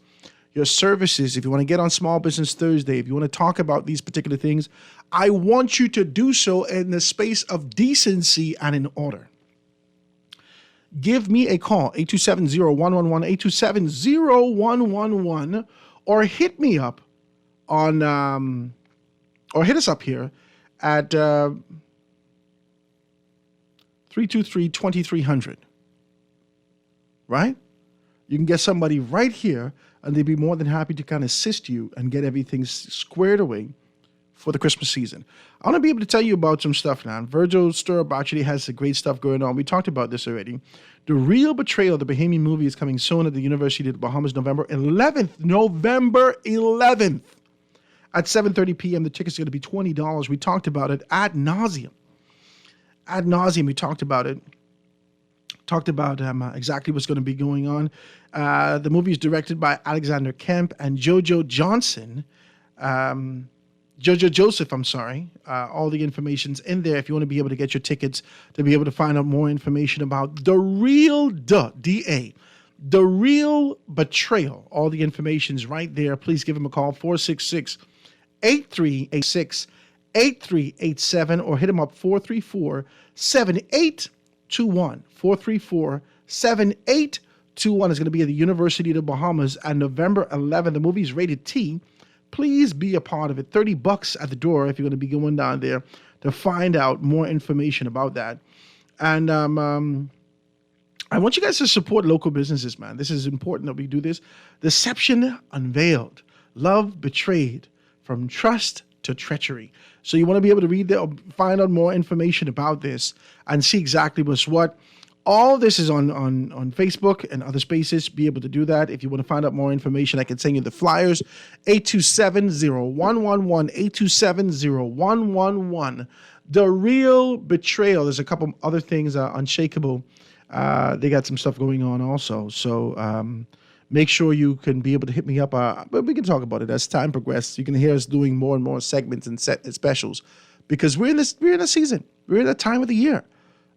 your services, if you want to get on Small Business Thursday, if you want to talk about these particular things, I want you to do so in the space of decency and in order. Give me a call, 827-0111, 827-0111, or hit me up on... or hit us up here at 323-2300, right? You can get somebody right here, and they'd be more than happy to kind of assist you and get everything squared away for the Christmas season. I want to be able to tell you about some stuff now. Virgil Sturb actually has some great stuff going on. We talked about this already. The Real Betrayal, the Bahamian movie, is coming soon at the University of the Bahamas, November 11th. November 11th. At 7:30 p.m., the tickets are going to be $20. We talked about it ad nauseum. Ad nauseum, we talked about it. Talked about exactly what's going to be going on. The movie is directed by Alexander Kemp and Jojo Johnson. Jojo Joseph, I'm sorry. All the information's in there if you want to be able to get your tickets to be able to find out more information about The Real D-A. The Real Betrayal. All the information's right there. Please give them a call, 466-8386, 8387, or hit them up, 434-7821. 434-7821 is going to be at the University of the Bahamas on November 11th. The movie is rated T. Please be a part of it. $30 at the door if you're going to be going down there to find out more information about that. And I want you guys to support local businesses, man. This is important that we do this. Deception unveiled. Love betrayed. From trust to treachery. So you want to be able to read that or find out more information about this and see exactly what's what. All this is on Facebook and other spaces. Be able to do that. If you want to find out more information, I can send you the flyers. 827-0111, 827-0111. The Real Betrayal. There's a couple other things, Unshakable. They got some stuff going on also. So make sure you can be able to hit me up. But we can talk about it as time progresses. You can hear us doing more and more segments and specials because we're in a season. We're in a time of the year.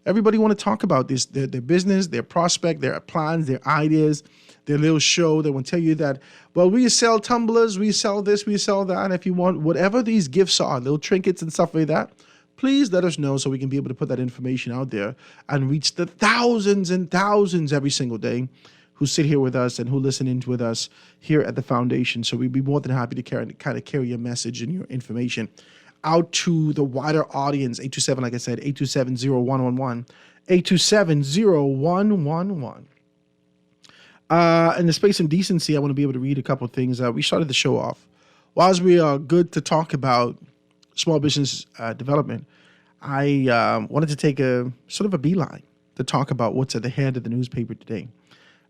Everybody want to talk about this, their business, their prospect, their plans, their ideas, their little show. They want to tell you that, well, we sell tumblers, we sell this, we sell that. And if you want whatever these gifts are, little trinkets and stuff like that, please let us know so we can be able to put that information out there and reach the thousands and thousands every single day who sit here with us and who listen in with us here at the foundation. So we'd be more than happy to carry your message and your information out to the wider audience. 827, like I said, 827-0111, 827-0111. In the space and decency, I want to be able to read a couple of things. We started the show off. Whilst we are good to talk about small business development, I wanted to take a sort of a beeline to talk about what's at the head of the newspaper today.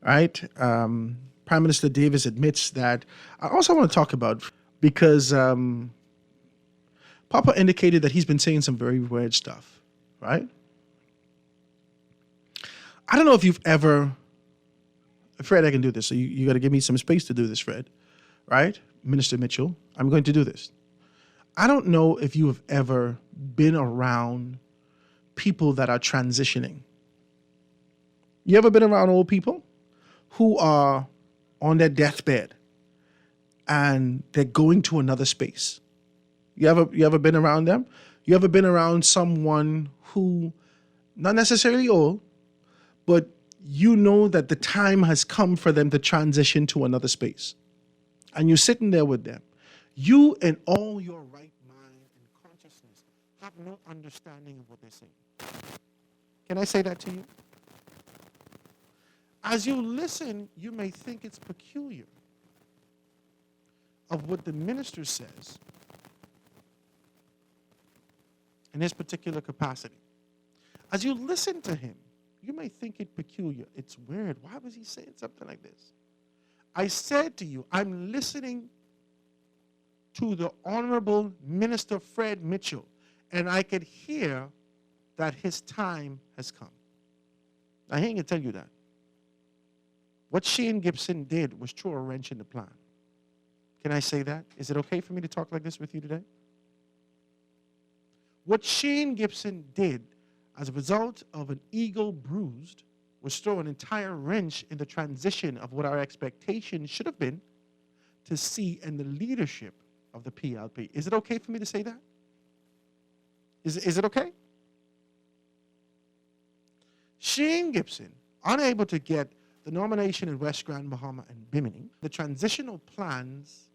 All right. Prime Minister Davis admits that. I also want to talk about because Papa indicated that he's been saying some very weird stuff, right? I don't know if you've ever, Fred, I can do this. So you got to give me some space to do this, Fred, right? Minister Mitchell, I'm going to do this. I don't know if you have ever been around people that are transitioning. You ever been around old people who are on their deathbed and they're going to another space? You ever been around them? You ever been around someone who, not necessarily old, but you know that the time has come for them to transition to another space? and you're sitting there with them, you in all your right mind and consciousness have no understanding of what they're saying. Can I say that to you? As you listen, you may think it's peculiar of what the minister says in his particular capacity. As you listen to him, you may think it peculiar. It's weird. Why was he saying something like this? I said to you, I'm listening to the Honorable Minister Fred Mitchell, and I could hear that his time has come. I ain't gonna tell you that. What Shane Gibson did was throw a wrench in the plan. Can I say that? Is it okay for me to talk like this with you today? What Shane Gibson did as a result of an ego bruised was throw an entire wrench in the transition of what our expectation should have been to see in the leadership of the PLP. Is it okay for me to say that? Is it okay? Shane Gibson, unable to get the nomination in West Grand Bahama and Bimini, the transitional plans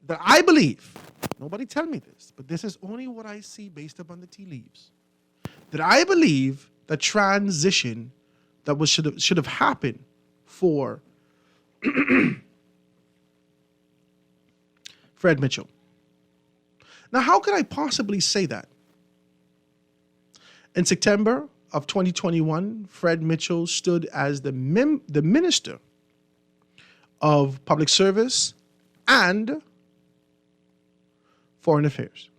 that I believe, nobody tell me this, but this is only what I see based upon the tea leaves, that I believe the transition that should have happened for Fred Mitchell. Now, how could I possibly say that? In September of 2021, Fred Mitchell stood as the Minister of Public Service and Foreign Affairs.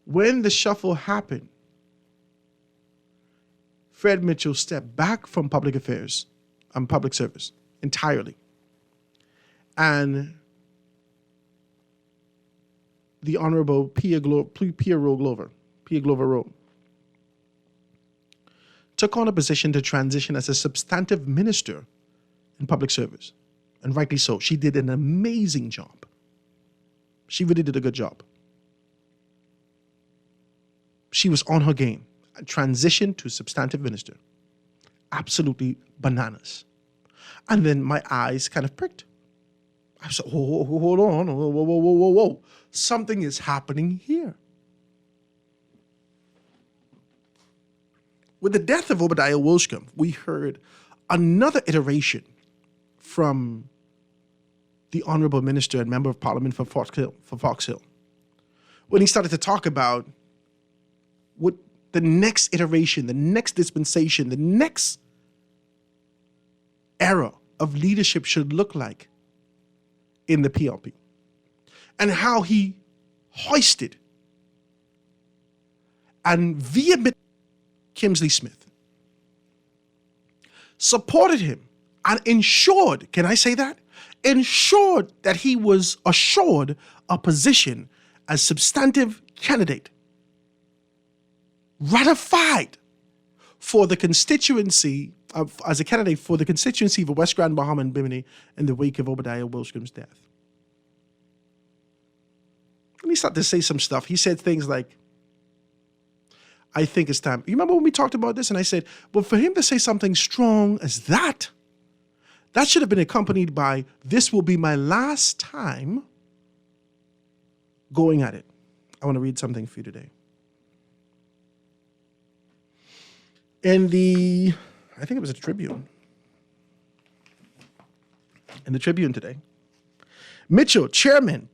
When the shuffle happened, Fred Mitchell stepped back from public affairs and public service entirely. And the Honorable Pia Glover Rowe took on a position to transition as a substantive minister in public service. And rightly so. She did an amazing job. She really did a good job. She was on her game. Transitioned to substantive minister. Absolutely bananas. And then my eyes kind of pricked. I said, hold on. Whoa. Something is happening here. With the death of Obadiah Wilshcombe, we heard another iteration from the Honorable Minister and Member of Parliament for Fox Hill, when he started to talk about what the next iteration, the next dispensation, the next era of leadership should look like in the PLP, and how he hoisted and vehemently Kingsley Smith, supported him, and ensured, can I say that? Ensured that he was assured a position as substantive candidate, ratified for the constituency, as a candidate for the constituency for West Grand Bahama and Bimini in the wake of Obadiah Wilshcombe's death. And he started to say some stuff. He said things like, I think it's time. You remember when we talked about this and I said, well, for him to say something strong as that should have been accompanied by, this will be my last time going at it. I want to read something for you today. In the, I think it was a Tribune. In the Tribune today, Mitchell, chairman,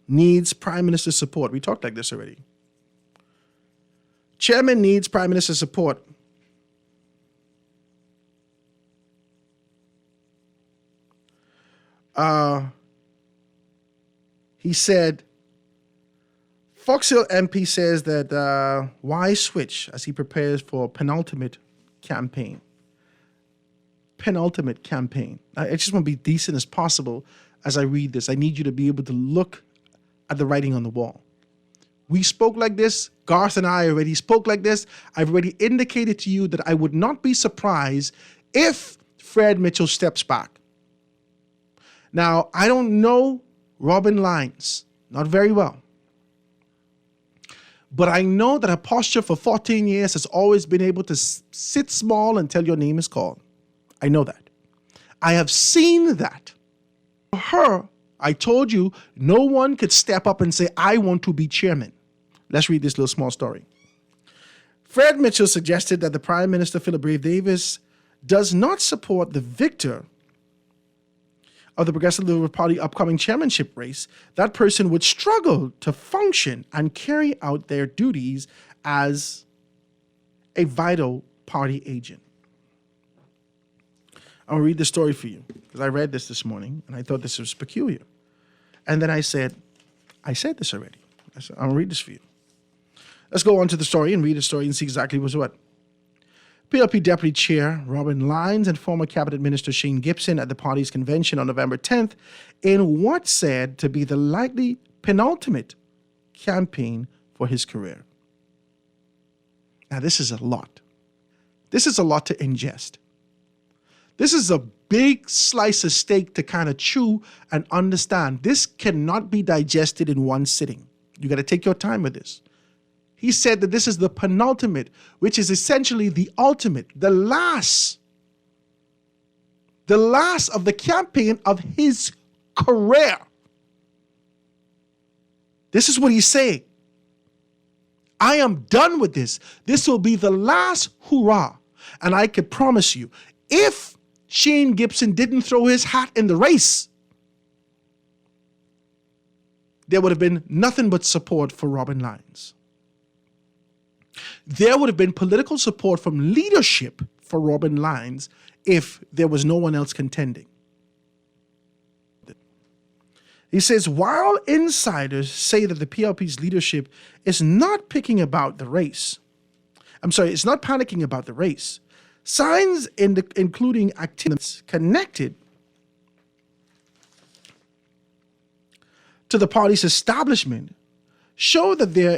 needs Prime Minister's support. We talked like this already. Chairman needs Prime Minister's support. He said, Fox Hill MP says that why switch as he prepares for penultimate campaign? Penultimate campaign. I just want to be decent as possible as I read this. I need you to be able to look at the writing on the wall. We spoke like this. Garth and I already spoke like this. I've already indicated to you that I would not be surprised if Fred Mitchell steps back. Now, I don't know Robin Lyons, not very well. But I know that her posture for 14 years has always been able to sit small until your name is called. I know that. I have seen that. For her, I told you, no one could step up and say, I want to be chairman. Let's read this little small story. Fred Mitchell suggested that the Prime Minister, Philip Brave Davis, does not support the victor of the Progressive Liberal Party upcoming chairmanship race. That person would struggle to function and carry out their duties as a vital party agent. I'll read the story for you because I read this morning and I thought this was peculiar. And then I said this already. I said, I'll read this for you. Let's go on to the story and read the story and see exactly what's what. PLP Deputy Chair Robin Lyons and former Cabinet Minister Shane Gibson at the party's convention on November 10th in what's said to be the likely penultimate campaign for his career. Now, this is a lot. This is a lot to ingest. This is a big slice of steak to kind of chew and understand. This cannot be digested in one sitting. You got to take your time with this. He said that this is the penultimate, which is essentially the ultimate, the last of the campaign of his career. This is what he's saying. I am done with this. This will be the last hurrah. And I could promise you, if Shane Gibson didn't throw his hat in the race, there would have been nothing but support for Robin Lyons. There would have been political support from leadership for Robin Lyons if there was no one else contending. He says, while insiders say that the PLP's leadership is not picking about the race, it's not panicking about the race, signs including activities connected to the party's establishment show that their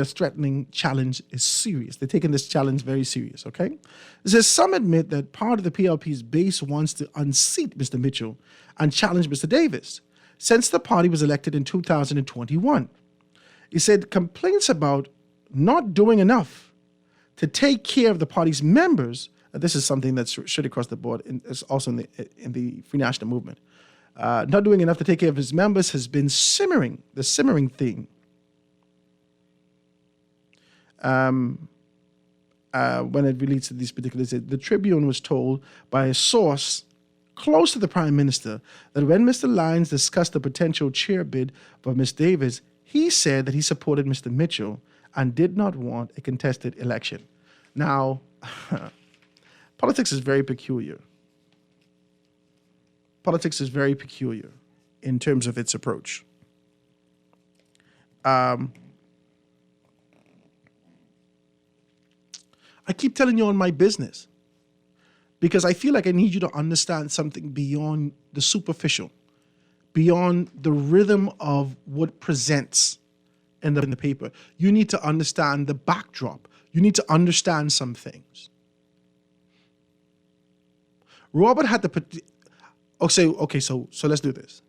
threatening challenge is serious. They're taking this challenge very serious, okay? It says some admit that part of the PLP's base wants to unseat Mr. Mitchell and challenge Mr. Davis since the party was elected in 2021. He said complaints about not doing enough to take care of the party's members, this is something that's straight across the board, and it's also in the Free National Movement, not doing enough to take care of his members has been the simmering theme. When it relates to these particulars, the Tribune was told by a source close to the Prime Minister that when Mr. Lyons discussed the potential chair bid for Ms. Davis, he said that he supported Mr. Mitchell and did not want a contested election. Now, politics is very peculiar. Politics is very peculiar in terms of its approach. I keep telling you on my business because I feel like I need you to understand something beyond the superficial, beyond the rhythm of what presents in the paper. You need to understand the backdrop. You need to understand some things. Robert had the... Okay, so let's do this.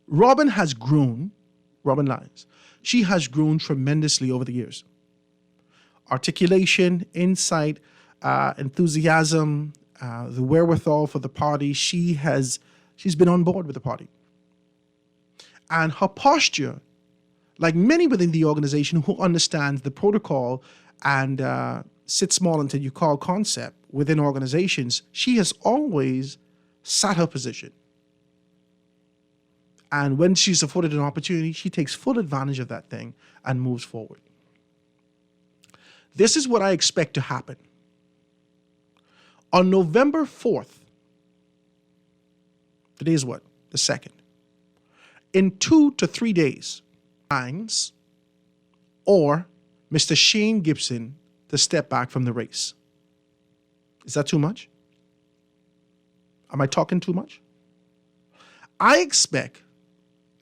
Robin Lyons, she has grown tremendously over the years. Articulation, insight, enthusiasm, the wherewithal for the party. She's been on board with the party. And her posture, like many within the organization who understands the protocol and sit small until you call concept within organizations, she has always sat her position. And when she's afforded an opportunity, she takes full advantage of that thing and moves forward. This is what I expect to happen. On November 4th, today is what? The 2nd. In 2 to 3 days, Lyons or Mr. Shane Gibson to step back from the race. Is that too much? Am I talking too much? I expect,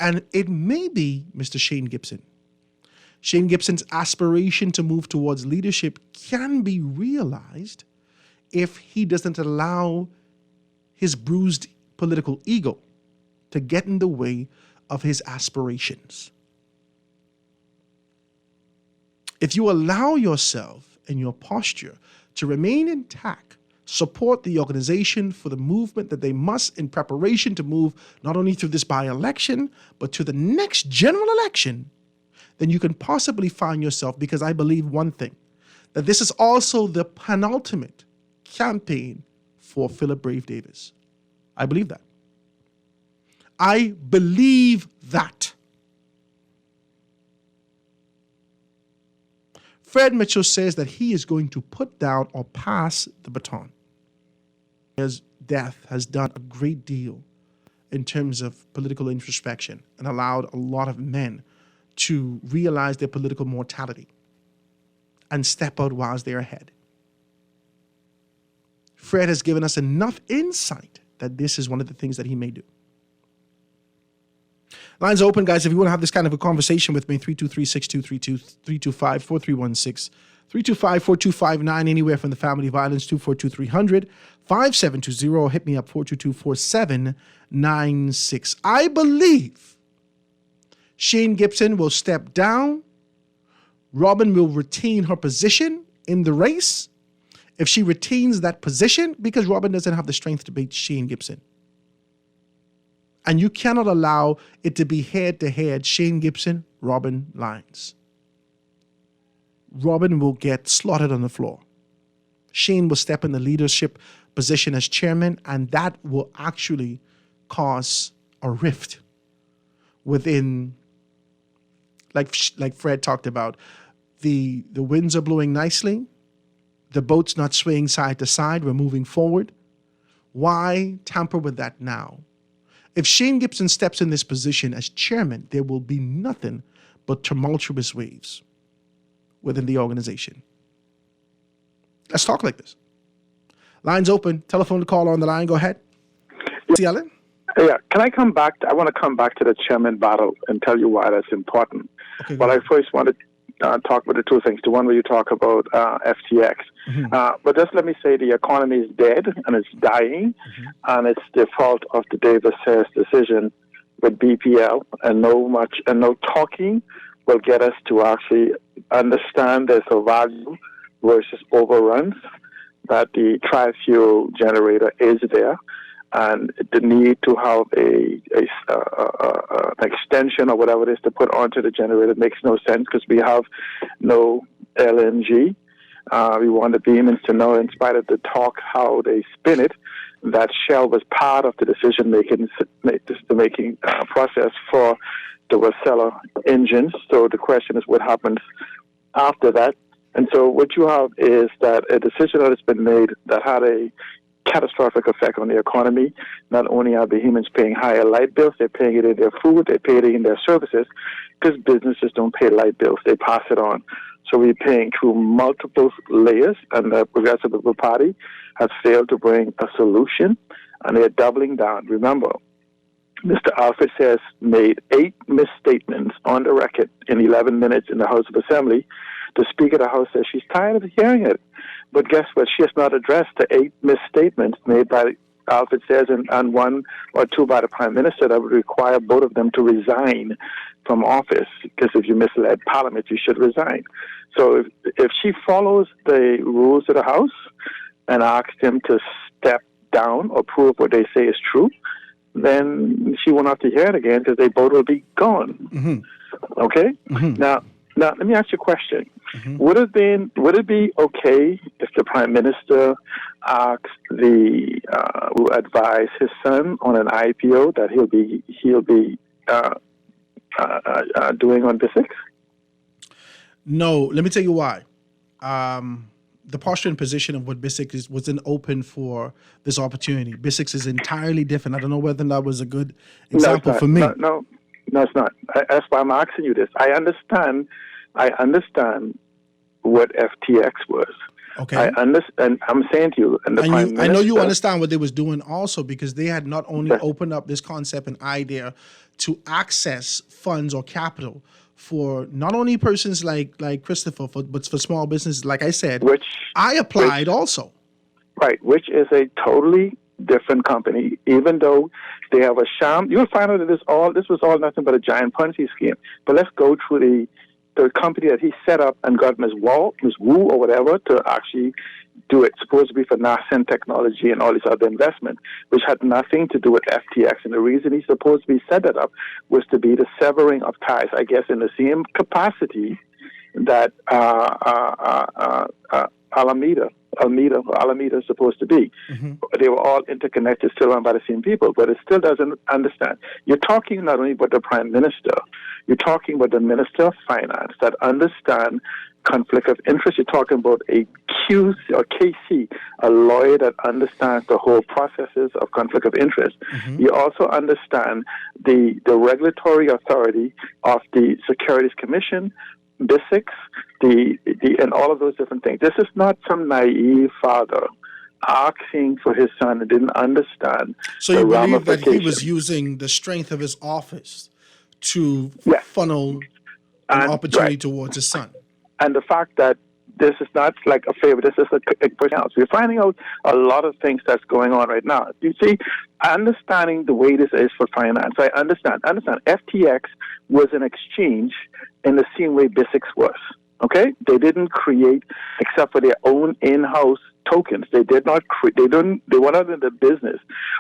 and it may be Mr. Shane Gibson. Shane Gibson's aspiration to move towards leadership can be realized if he doesn't allow his bruised political ego to get in the way of his aspirations. If you allow yourself and your posture to remain intact support the organization for the movement that they must in preparation to move not only through this by-election, but to the next general election, then you can possibly find yourself, because I believe one thing, that this is also the penultimate campaign for Philip Brave Davis. I believe that. I believe that. Fred Mitchell says that he is going to put down or pass the baton. His death has done a great deal in terms of political introspection and allowed a lot of men to realize their political mortality and step out whilst they're ahead. Fred has given us enough insight that this is one of the things that he may do. Lines open, guys. If you want to have this kind of a conversation with me, 323-6232, 325-4316, 325-4259, anywhere from the family violence, 242-300, 5720, hit me up, 422-4796. I believe Shane Gibson will step down. Robin will retain her position in the race. If she retains that position, because Robin doesn't have the strength to beat Shane Gibson. And you cannot allow it to be head-to-head Shane Gibson, Robin Lyons. Robin will get slaughtered on the floor. Shane will step in the leadership position as chairman, and that will actually cause a rift within, like Fred talked about, the winds are blowing nicely, the boat's not swaying side to side, we're moving forward. Why tamper with that now? If Shane Gibson steps in this position as chairman, there will be nothing but tumultuous waves within the organization. Let's talk like this. Lines open. Telephone to caller on the line. Go ahead. Ellen? Yeah. Can I come back? I want to come back to the chairman battle and tell you why that's important. Okay, but I first want to talk about the two things. The one where you talk about FTX. But just let me say the economy is dead and it's dying, and it's the fault of the Davis Harris decision with BPL, and no talking will get us to actually understand there's a value versus overruns, that the tri-fuel generator is there, and the need to have an extension or whatever it is to put onto the generator makes no sense because we have no LNG. We want the Beamans to know, in spite of the talk, how they spin it, that Shell was part of the decision-making process for the Wasella engines. So the question is what happens after that. And so what you have is that a decision that has been made that had a catastrophic effect on the economy. Not only are Bahamians paying higher light bills, they're paying it in their food, they're paying it in their services, because businesses don't pay light bills, they pass it on. So we're paying through multiple layers, and the Progressive Liberal Party has failed to bring a solution, and they're doubling down. Remember, Mr. Alfred Sayers made 8 misstatements on the record in 11 minutes in the House of Assembly. The Speaker of the House says she's tired of hearing it. But guess what? She has not addressed the 8 misstatements made by Alfred Sayers and 1 or 2 by the Prime Minister that would require both of them to resign from office. Because if you misled Parliament, you should resign. So if she follows the rules of the House and asks him to step down or prove what they say is true, then she won't have to hear it again because they both will be gone. Okay? Now, let me ask you a question. Would it be okay if the Prime Minister asked who advised his son on an IPO that he'll be doing on BISIX? No, let me tell you why. The posture and position of what BISIX wasn't open for this opportunity. BISIX is entirely different. I don't know whether that was a good example for me. No, it's not. That's why I'm asking you this. I understand what FTX was. Okay. I understand. I'm saying to you, and I know you understand what they was doing also, because they had not only opened up this concept and idea to access funds or capital for not only persons like Christopher, but for small businesses, like I said, which I applied also. Right, which is a totally different company, even though they have a sham. You'll find out that this was all nothing but a giant Ponzi scheme. But let's go through the company that he set up and got Ms. Wu or whatever to actually do it, supposed to be for NASA technology and all these other investment, which had nothing to do with FTX. And the reason he supposed to be set that up was to be the severing of ties, I guess, in the same capacity that Alameda is supposed to be. They were all interconnected, still run by the same people, but it still doesn't understand. You're talking not only about the Prime Minister, you're talking about the Minister of Finance that understand conflict of interest. You're talking about a QC or KC, a lawyer that understands the whole processes of conflict of interest. You also understand the regulatory authority of the Securities Commission, BISIX, and all of those different things. This is not some naive father asking for his son and didn't understand. So you believe that he was using the strength of his office to funnel an opportunity towards his son? And the fact that this is not like a favor, this is a person else. We're finding out a lot of things that's going on right now. You see, understanding the way this is for finance, I understand. FTX was an exchange in the same way BISIX was. Okay? They didn't create, except for their own in-house tokens. They did not they were not in the business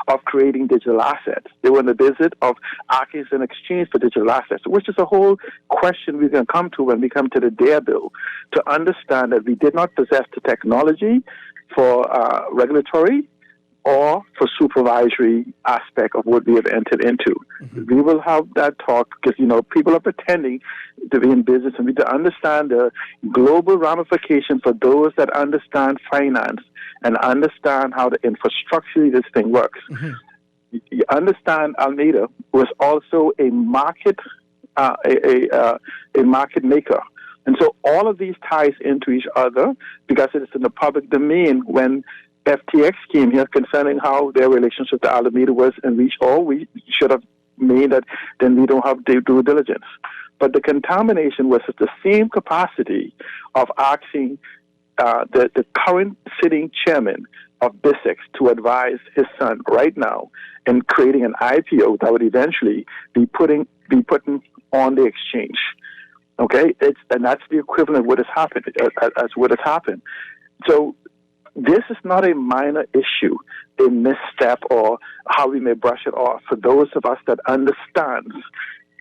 of creating digital assets. They were in the business of acting as an exchange for digital assets, which is a whole question we can come to when we come to the DARE bill, to understand that we did not possess the technology for regulatory or for supervisory aspect of what we have entered into. We will have that talk because, people are pretending to be in business, and we need to understand the global ramification for those that understand finance and understand how the infrastructure this thing works. You understand Alameda was also a market market maker. And so all of these ties into each other because it is in the public domain when FTX came here concerning how their relationship to Alameda was, and we should have made that, then we don't have due diligence. But the contamination was at the same capacity of asking the current sitting chairman of BISIX to advise his son right now in creating an IPO that would eventually be putting on the exchange. Okay, and that's the equivalent of what has happened. As what has happened. So this is not a minor issue, a misstep, or how we may brush it off. For those of us that understand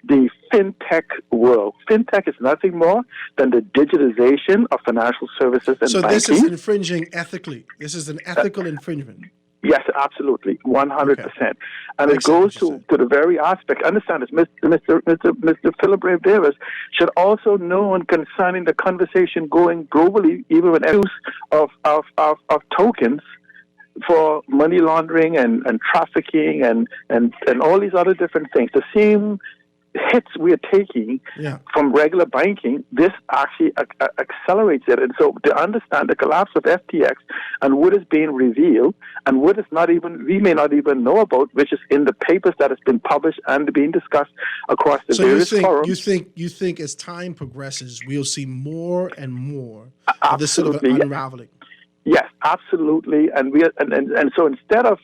the fintech world, fintech is nothing more than the digitization of financial services and so banking. So this is infringing ethically. This is an ethical infringement. Yes, absolutely, 100%. And it goes to the very aspect. Understand this, Mr. Philip Brave Davis should also know concerning the conversation going globally, even with use of tokens for money laundering and trafficking and all these other different things. The same hits we are taking from regular banking, this actually accelerates it. And so to understand the collapse of FTX and what is being revealed and what is we may not even know about, which is in the papers that has been published and being discussed across the various forums. You think as time progresses, we'll see more and more of this sort of unraveling? Yes, absolutely. And so instead of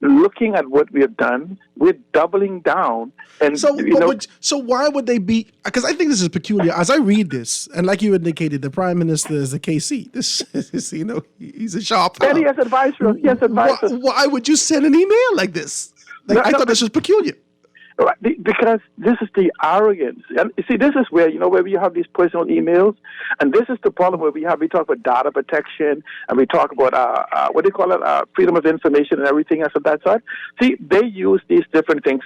looking at what we have done, we're doubling down. And so why would they be? Because I think this is peculiar. As I read this, and like you indicated, the Prime Minister is a KC. This is, he's a sharp. And he has advisors. Why would you send an email like this? I thought this was peculiar. Right, because this is the arrogance. And you see, this is where, where we have these personal emails, and this is the problem where we talk about data protection, and we talk about, freedom of information and everything else of that sort. See, they use these different things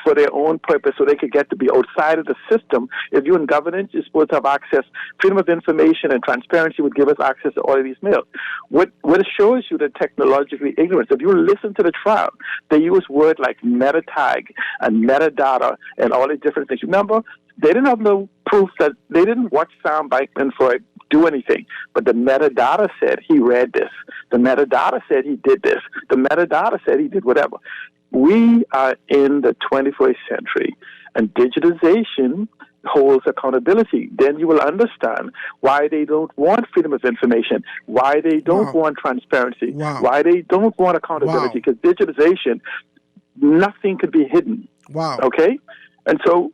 for their own purpose so they could get to be outside of the system. If you're in governance, you're supposed to have access. Freedom of information and transparency would give us access to all of these mails. What it shows you the technologically ignorance. If you listen to the trial, they use words like meta tag and metadata and all these different things. Remember, they didn't have no proof that they didn't watch Sam Bankman-Fried do anything, but the metadata said he read this. The metadata said he did this. The metadata said he did whatever. We are in the 21st century, and digitization holds accountability. Then you will understand why they don't want freedom of information, why they don't want transparency, why they don't want accountability, because digitization, nothing could be hidden. Wow. Okay? And so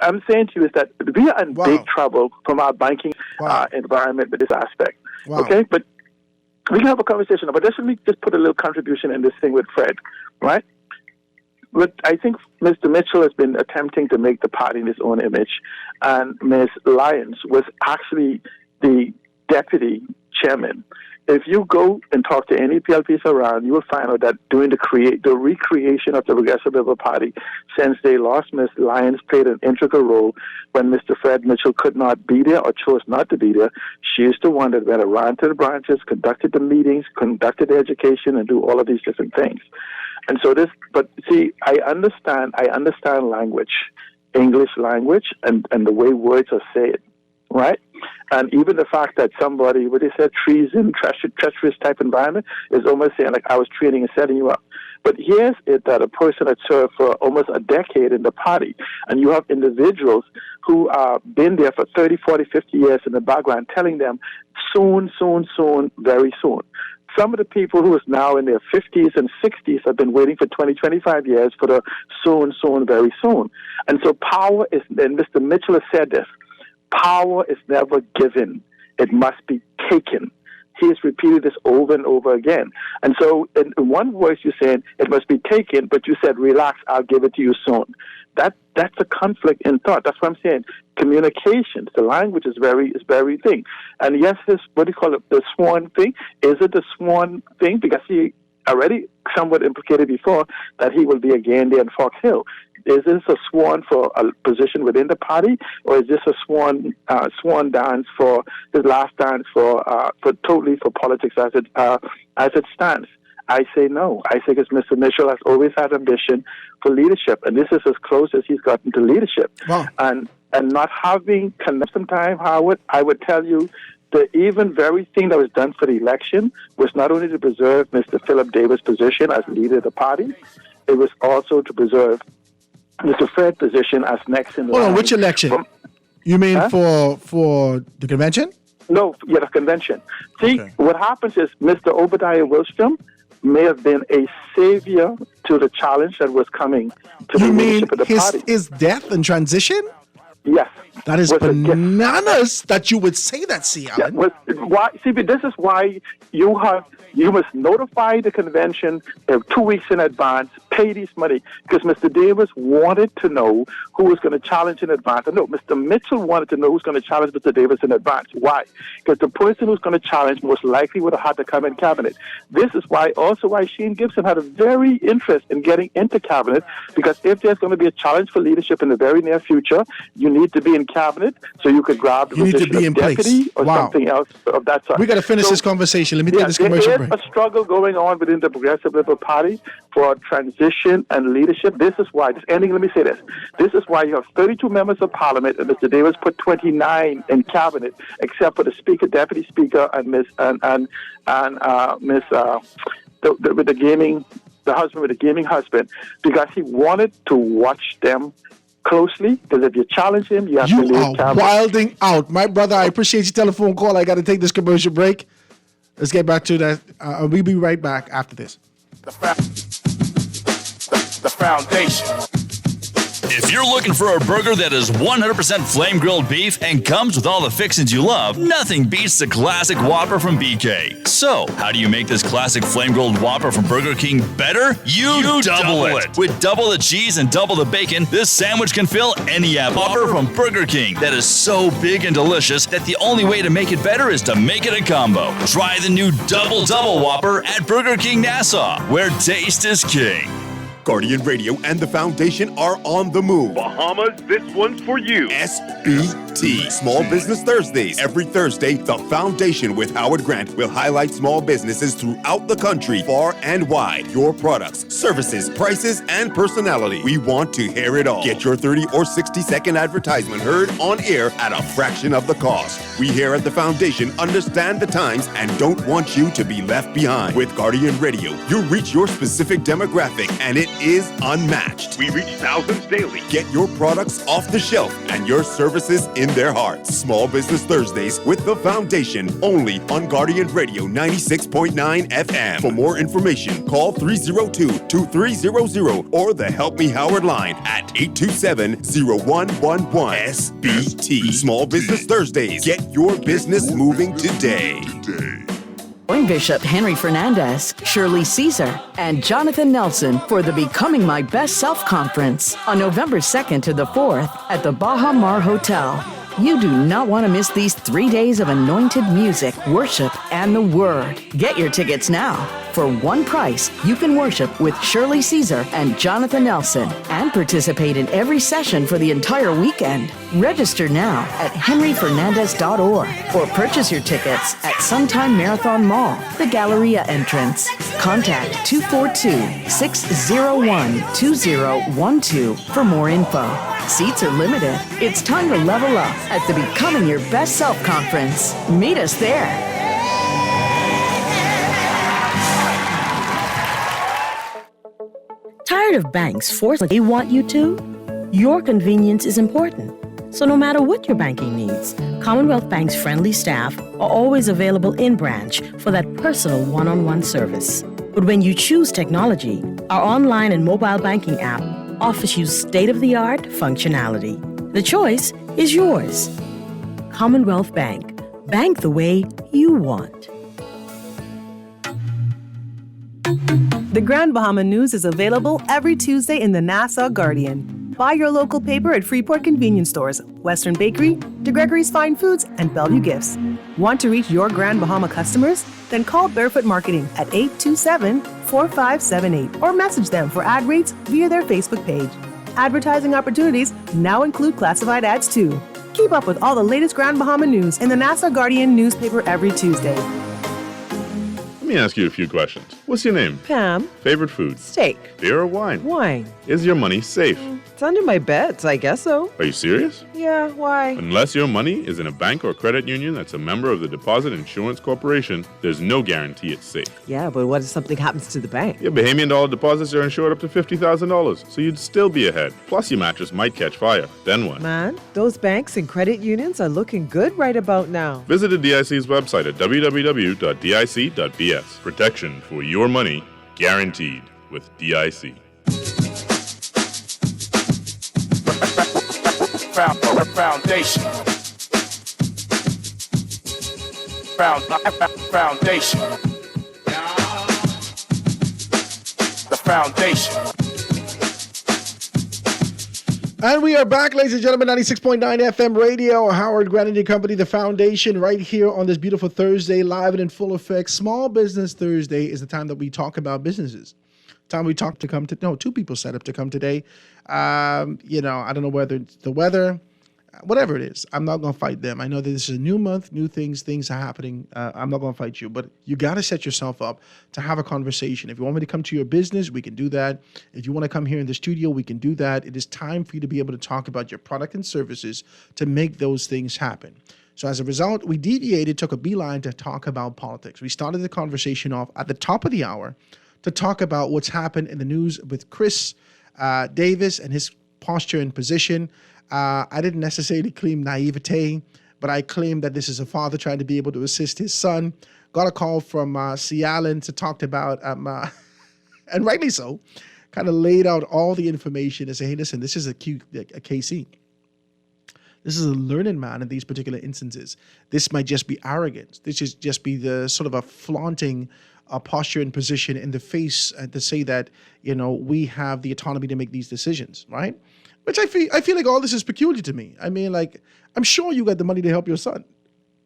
I'm saying to you is that we are in big trouble from our banking environment with this aspect. Okay, but we can have a conversation. But let me just put a little contribution in this thing with Fred, right? But I think Mr. Mitchell has been attempting to make the party in his own image, and Ms. Lyons was actually the deputy chairman. If you go and talk to any PLPs around, you will find out that during the recreation of the Progressive Labour Party, since they lost, Ms. Lyons played an integral role when Mr. Fred Mitchell could not be there or chose not to be there. She is the one that went around to the branches, conducted the meetings, conducted the education, and do all of these different things. And so but see, I understand language, English language, and the way words are said, right? And even the fact that somebody, what they said, treason, treacherous type environment, is almost saying, like, I was training and setting you up. But here's it that a person that served for almost a decade in the party, and you have individuals who have been there for 30, 40, 50 years in the background telling them, soon, soon, soon, very soon. Some of the people who is now in their 50s and 60s have been waiting for 20, 25 years for the soon, soon, very soon. And so power is, and Mr. Mitchell has said this, power is never given. It must be taken. He has repeated this over and over again. And so in one voice you're saying it must be taken, but you said, relax, I'll give it to you soon. That's a conflict in thought. That's what I'm saying. Communications, the language is very thing. And yes, this, what do you call it, the sworn thing? Is it the sworn thing? Because he already somewhat implicated before that he will be again there in Fox Hill. Is this a sworn for a position within the party, or is this a sworn dance for his last dance for totally for politics as it stands? I say no. I say because Mr. Mitchell has always had ambition for leadership, and this is as close as he's gotten to leadership. Wow. And not having some time, Howard, I would tell you the even very thing that was done for the election was not only to preserve Mr. Philip Davis' position as leader of the party, it was also to preserve Mr. Fred's position as next in line. Hold on, which election? You mean for the convention? No, yeah, the convention. See, what happens is Mr. Obadiah Wilstrom may have been a savior to the challenge that was coming to the leadership of the party. His death and transition? Yes. That is bananas that you would say that, C. Allen. This is why you must notify the convention 2 weeks in advance, pay this money, because Mr. Davis wanted to know who was going to challenge in advance. No, Mr. Mitchell wanted to know who's going to challenge Mr. Davis in advance. Why? Because the person who's going to challenge most likely would have had to come in cabinet. This is why Shane Gibson had a very interest in getting into cabinet, because if there's going to be a challenge for leadership in the very near future, you need to be in cabinet so you could grab the position of deputy or something else of that sort. We got to finish this conversation. Let me take this commercial break. There is a struggle going on within the Progressive Liberal Party for transition and leadership. This is why, let me say this. This is why you have 32 members of parliament, and Mr. Davis put 29 in cabinet, except for the speaker, deputy speaker, and the husband with the gaming husband, because he wanted to watch them closely, because if you challenge him, you have to leave cabinet. Wilding out. My brother, I appreciate your telephone call. I got to take this commercial break. Let's get back to that. We'll be right back after this. The foundation. If you're looking for a burger that is 100% flame grilled beef and comes with all the fixings you love, nothing beats the classic Whopper from BK. So, how do you make this classic flame grilled Whopper from Burger King better? You double it. With double the cheese and double the bacon, this sandwich can fill any Whopper from Burger King that is so big and delicious that the only way to make it better is to make it a combo. Try the new Double Whopper at Burger King Nassau, where taste is king. Guardian Radio and the Foundation are on the move. Bahamas, this one's for you. SBT, Small Business Thursdays. Every Thursday, the Foundation with Howard Grant will highlight small businesses throughout the country, far and wide. Your products, services, prices, and personality. We want to hear it all. Get your 30 or 60-second advertisement heard on air at a fraction of the cost. We here at the Foundation understand the times and don't want you to be left behind. With Guardian Radio, you reach your specific demographic, and it is unmatched. We reach thousands daily. Get your products off the shelf and your services in their hearts. Small Business Thursdays with the Foundation, only on Guardian Radio 96.9 FM. For more information, call 302-2300 or the Help Me Howard line at 827-0111. SBT. Small Business Thursdays. Get your business moving today. Join Bishop Henry Fernandez, Shirley Caesar, and Jonathan Nelson for the Becoming My Best Self Conference on November 2nd to the 4th at the Baha Mar Hotel. You do not want to miss these 3 days of anointed music, worship, and the Word. Get your tickets now. For one price, you can worship with Shirley Caesar and Jonathan Nelson and participate in every session for the entire weekend. Register now at henryfernandez.org or purchase your tickets at Sometime Marathon Mall, the Galleria entrance. Contact 242-601-2012 for more info. Seats are limited. It's time to level up at the Becoming Your Best Self Conference. Meet us there. Tired of banks forcing they want you to? Your convenience is important. So no matter what your banking needs, Commonwealth Bank's friendly staff are always available in branch for that personal one-on-one service. But when you choose technology, our online and mobile banking app offers you state-of-the-art functionality. The choice is yours. Commonwealth Bank. Bank the way you want. The Grand Bahama News is available every Tuesday in the Nassau Guardian. Buy your local paper at Freeport Convenience Stores, Western Bakery, DeGregory's Fine Foods, and Bellevue Gifts. Want to reach your Grand Bahama customers? Then call Barefoot Marketing at 827-4578 or message them for ad rates via their Facebook page. Advertising opportunities now include classified ads too. Keep up with all the latest Grand Bahama news in the Nassau Guardian newspaper every Tuesday. Let me ask you a few questions. What's your name? Pam. Favorite food? Steak. Beer or wine? Wine. Is your money safe? It's under my bed, so I guess so. Are you serious? Yeah, why? Unless your money is in a bank or credit union that's a member of the Deposit Insurance Corporation, there's no guarantee it's safe. Yeah, but what if something happens to the bank? Your Bahamian dollar deposits are insured up to $50,000, so you'd still be ahead. Plus, your mattress might catch fire. Then what? Man, those banks and credit unions are looking good right about now. Visit the DIC's website at www.dic.bs. Protection for your money guaranteed with DIC. Foundation. Foundation. The foundation. And we are back, ladies and gentlemen, 96.9 FM radio, Howard Grant and Company, the foundation, right here on this beautiful Thursday, live and in full effect. Small Business Thursday is the time that we talk about businesses. Time we talk to come to, no, two people set up to come today. I don't know whether it's the weather, whatever it is. I'm not going to fight them. I know that this is a new month, new things are happening. I'm not going to fight you, but you got to set yourself up to have a conversation. If you want me to come to your business, we can do that. If you want to come here in the studio, we can do that. It is time for you to be able to talk about your product and services to make those things happen. So as a result, we deviated, took a beeline to talk about politics. We started the conversation off at the top of the hour to talk about what's happened in the news with Chris Davis and his posture and position. I didn't necessarily claim naivete, but I claim that this is a father trying to be able to assist his son. Got a call from Allen to talk about, and rightly so, kind of laid out all the information and say, hey, listen, this is a KC. This is a learning man in these particular instances. This might just be arrogance. This is just be the sort of a flaunting posture and position in the face to say that, we have the autonomy to make these decisions, right? Which I feel like all this is peculiar to me. I mean, like, I'm sure you got the money to help your son,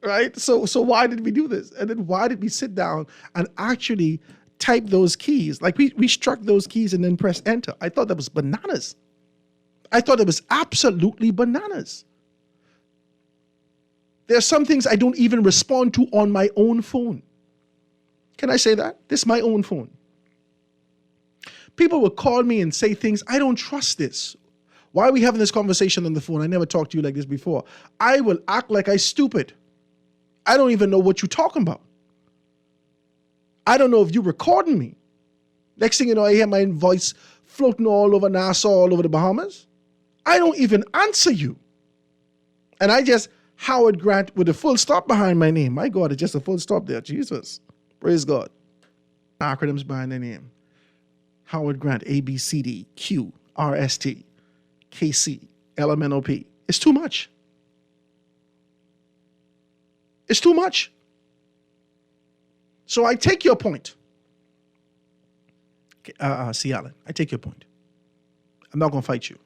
right? So why did we do this? And then why did we sit down and actually type those keys? Like we struck those keys and then press enter. I thought that was bananas. I thought it was absolutely bananas. There are some things I don't even respond to on my own phone. Can I say that? This is my own phone. People will call me and say things, I don't trust this. Why are we having this conversation on the phone? I never talked to you like this before. I will act like I'm stupid. I don't even know what you're talking about. I don't know if you're recording me. Next thing you know, I hear my voice floating all over Nassau, all over the Bahamas. I don't even answer you. And I just Howard Grant with a full stop behind my name. My God, it's just a full stop there. Jesus. Praise God. Acronyms behind the name. Howard Grant, A, B, C, D, Q, R, S, T, K, C, L, M, N, O, P. It's too much. It's too much. So I take your point. C. Allen, I take your point. I'm not going to fight you.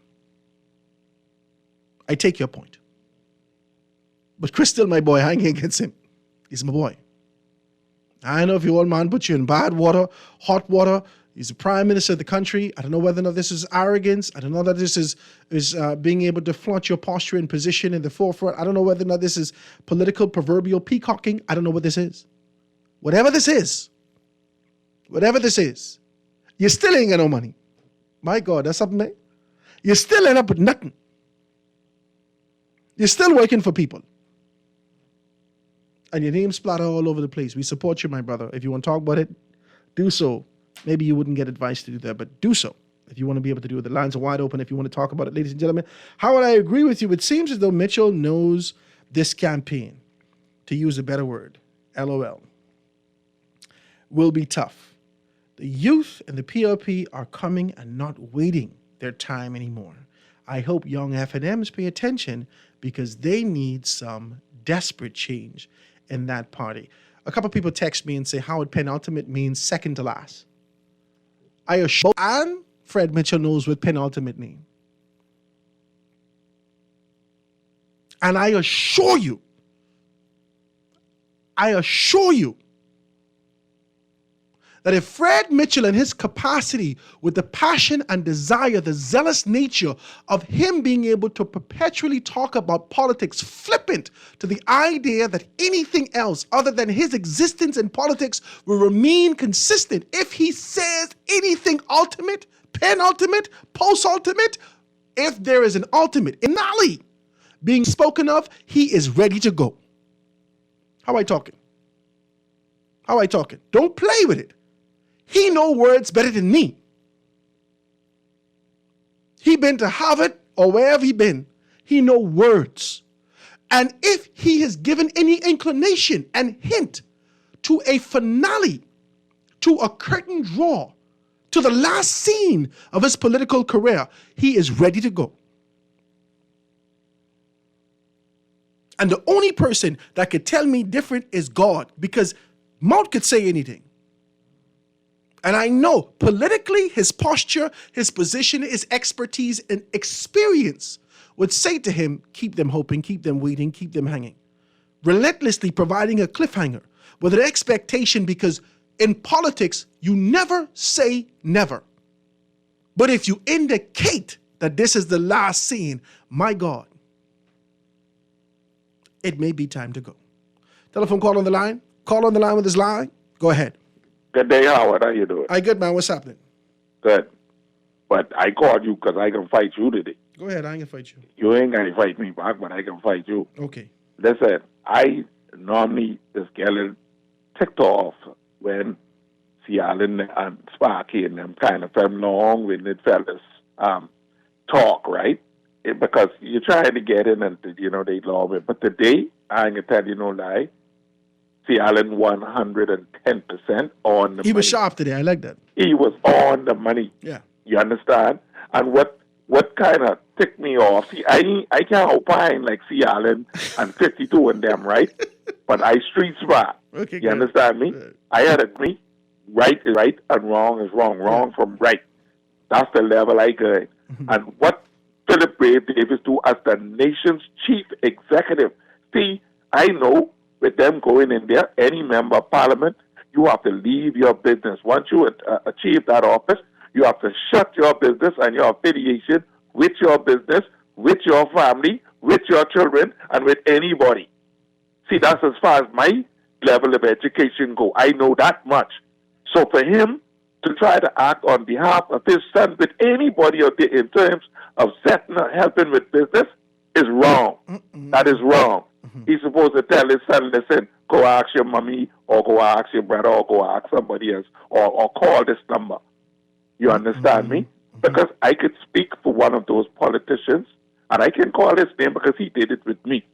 I take your point. But Chris still my boy. I ain't against him. He's my boy. I know if your old man put you in bad water, hot water. He's the prime minister of the country. I don't know whether or not this is arrogance. I don't know that this is being able to flaunt your posture and position in the forefront. I don't know whether or not this is political proverbial peacocking. I don't know what this is. Whatever this is, you still ain't got no money. My God, that's something, man. You still end up with nothing. You're still working for people. And your name splatter all over the place. We support you, my brother. If you want to talk about it, do so. Maybe you wouldn't get advice to do that, but do so. If you want to be able to do it, the lines are wide open if you want to talk about it, ladies and gentlemen. Howard, I agree with you. It seems as though Mitchell knows this campaign, to use a better word, LOL, will be tough. The youth and the PLP are coming and not waiting their time anymore. I hope young F&Ms pay attention because they need some desperate change in that party. A couple people text me and say Howard, penultimate means second to last. I assure you, and Fred Mitchell knows what penultimate means. And I assure you that if Fred Mitchell and his capacity with the passion and desire, the zealous nature of him being able to perpetually talk about politics flippant to the idea that anything else other than his existence in politics will remain consistent, if he says anything ultimate, penultimate, post-ultimate, if there is an ultimate finale being spoken of, he is ready to go. How I talking? Don't play with it. He know words better than me. He been to Harvard or wherever he been. He know words. And if he has given any inclination and hint to a finale, to a curtain draw, to the last scene of his political career, he is ready to go. And the only person that could tell me different is God, because mouth could say anything. And I know politically his posture, his position, his expertise and experience would say to him, keep them hoping, keep them waiting, keep them hanging. Relentlessly providing a cliffhanger with an expectation, because in politics, you never say never. But if you indicate that this is the last scene, my God, it may be time to go. Telephone call on the line. Call on the line with his line. Go ahead. Good day, Howard. How you doing? Hi, good, man. What's happening? Good. But I called you because I can fight you today. Go ahead. I ain't going to fight you. You ain't going to fight me back, but I can fight you. Okay. Listen, I normally just get a little ticked off when Allen and Sparky and them kind of long-winded fellas talk, right? Because you're trying to get in and, they love it. But today, I ain't going to tell you no lie, Allen 110% on the He was money. sharp today. I like that. He was on the money. Yeah. You understand? And what kind of ticked me off, see, I can't opine like Allen and 52 and them, right? But I street smart. Okay, you good. understand me? Good. I had agree. Right is right and wrong is wrong. Wrong from right. That's the level I go. And what Philip Brave Davis do as the nation's chief executive. See, I know with them going in there, any member of parliament, you have to leave your business. Once you achieve that office, you have to shut your business and your affiliation with your business, with your family, with your children, and with anybody. See, that's as far as my level of education go. I know that much. So for him to try to act on behalf of his son with anybody out there in terms of setting or helping with business is wrong. That is wrong. He's supposed to tell his son, listen, go ask your mommy or go ask your brother or go ask somebody else or call this number. You understand me? because I could speak for one of those politicians, and I can call his name because he did it with me.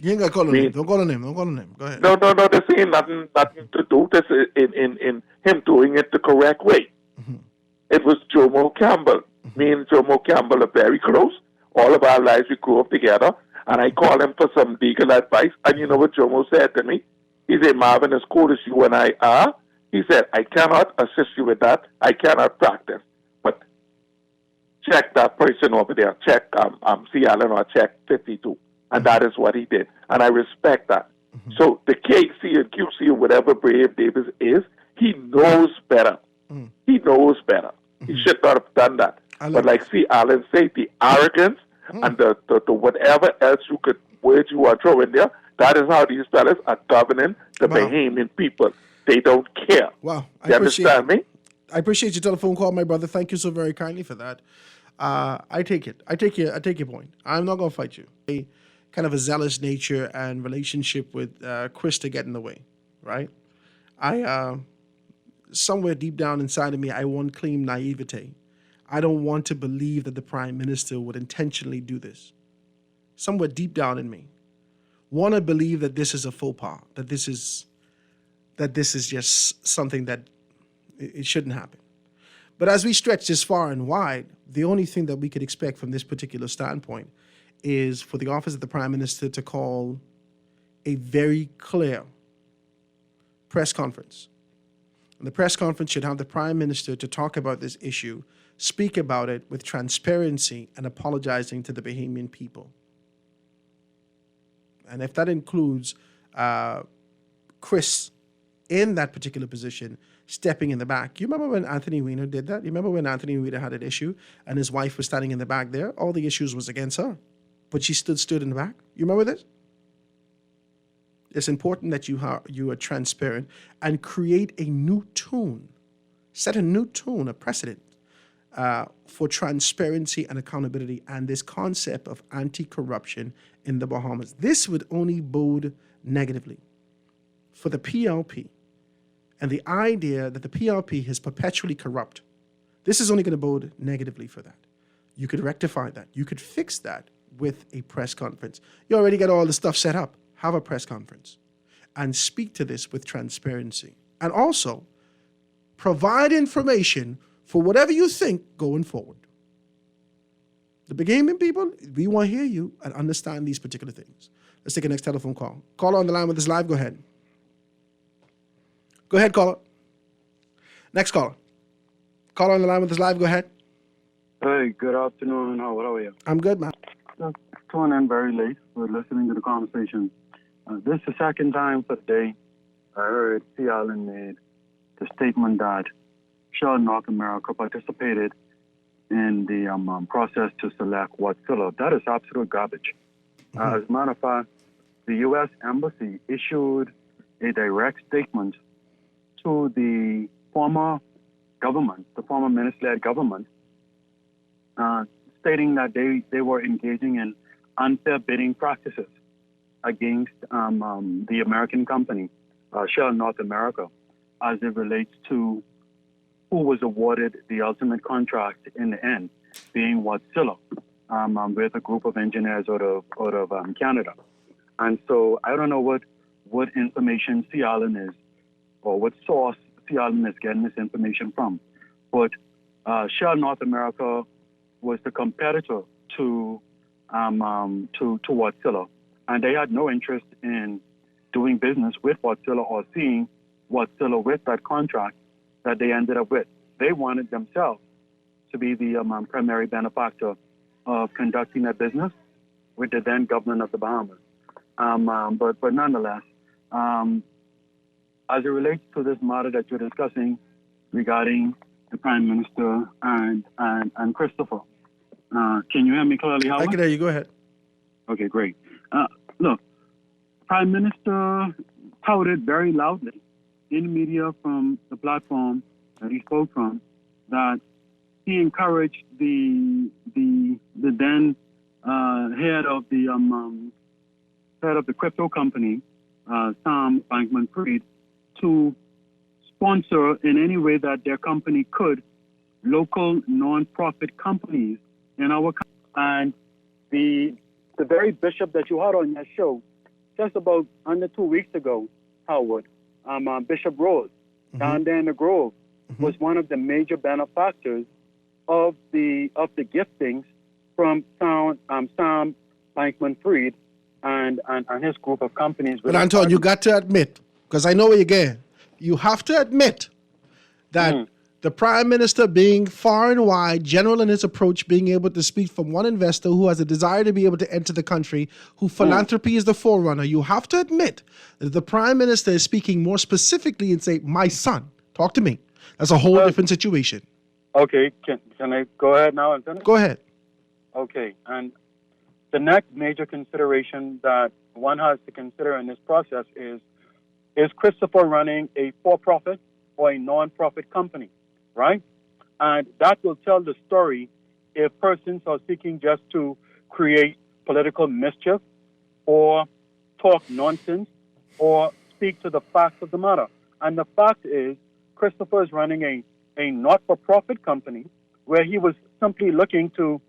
You ain't got to call a name. Don't call a name. Don't call a name. Go ahead. No, this ain't nothing to do. This in him doing it the correct way. It was Jomo Campbell. Me and Jomo Campbell are very close. All of our lives we grew up together, and I called him for some legal advice. And you know what Jomo said to me? He said, "Marvin, as cool as you and I are," he said, "I cannot assist you with that. I cannot practice. But check that person over there. Check C. Allen or check 52." And that is what he did. And I respect that. So the KC and QC or whatever Brave Davis is, he knows better. He knows better. He should not have done that. But like C. Allen said, the arrogance and the whatever else words you are throwing there, that is how these fellas are governing the Bahamian people. They don't care. Wow. You understand me? I appreciate your telephone call, my brother. Thank you so very kindly for that. I take it. I take your point. I'm not going to fight you. Kind of a zealous nature and relationship with Chris to get in the way, right? I somewhere deep down inside of me, I won't claim naivete. I don't want to believe that the Prime Minister would intentionally do this. Somewhere deep down in me, want to believe that this is a faux pas, that this is just something that it shouldn't happen. But as we stretch this far and wide, the only thing that we could expect from this particular standpoint is for the office of the Prime Minister to call a very clear press conference. And the press conference should have the Prime Minister to talk about this issue, speak about it with transparency and apologizing to the Bahamian people. And if that includes Chris in that particular position, stepping in the back. You remember when Anthony Weiner did that? You remember when Anthony Weiner had an issue and his wife was standing in the back there? All the issues was against her, but she stood in the back. You remember this? It's important that you are transparent and create a new tune, set a new tune, a precedent for transparency and accountability and this concept of anti-corruption in the Bahamas. This would only bode negatively for the PLP and the idea that the PLP is perpetually corrupt. This is only going to bode negatively for that. You could rectify that. You could fix that with a press conference. You already got all the stuff set up. Have a press conference and speak to this with transparency. And also provide information for whatever you think going forward. The Bahamian people, we want to hear you and understand these particular things. Let's take a next telephone call. Caller on the line with us live. Go ahead. Go ahead, caller. Next caller. Caller on the line with us live. Go ahead. Hey, good afternoon. How are you? I'm good, man. Just tuning in very late. We're listening to the conversation. This is the second time for the day I heard C. Allen made the statement that Shell North America participated in the process to select Wärtsilä. That is absolute garbage. As a matter of fact, the U.S. Embassy issued a direct statement to the former government, the former minister-led government, stating that they were engaging in unfair bidding practices against the American company, Shell North America, as it relates to who was awarded the ultimate contract in the end, being Wärtsilä, with a group of engineers out of Canada. And so I don't know what information C. Allen is, or what source C. Allen is getting this information from, but Shell North America was the competitor to Wärtsilä, and they had no interest in doing business with Wärtsilä or seeing Wärtsilä with that contract that they ended up with. They wanted themselves to be the primary benefactor of conducting their business with the then government of the Bahamas. But nonetheless, as it relates to this matter that you're discussing regarding the Prime Minister and Christopher, can you hear me clearly, Howard? I can hear you. Go ahead. Okay, great. Look, Prime Minister touted very loudly in the media from the platform that he spoke from that he encouraged the then head of the crypto company, Sam Bankman-Fried, to sponsor in any way that their company could local non-profit companies in our country. And the very bishop that you had on your show just about under 2 weeks ago, Howard, Bishop Rose, down there in the Grove, was one of the major benefactors of the giftings from Sam Bankman-Fried and his group of companies. But Anton, you got to admit, because I know where you're going, you have to admit that the Prime Minister being far and wide, general in his approach, being able to speak from one investor who has a desire to be able to enter the country, who philanthropy is the forerunner, you have to admit that the Prime Minister is speaking more specifically and say, my son, talk to me. That's a whole different situation. Okay, can I go ahead now and finish? Go ahead. Okay, and the next major consideration that one has to consider in this process is Christopher running a for-profit or a non-profit company, right? And that will tell the story if persons are seeking just to create political mischief or talk nonsense or speak to the facts of the matter. And the fact is, Christopher is running a not-for-profit company where he was simply looking to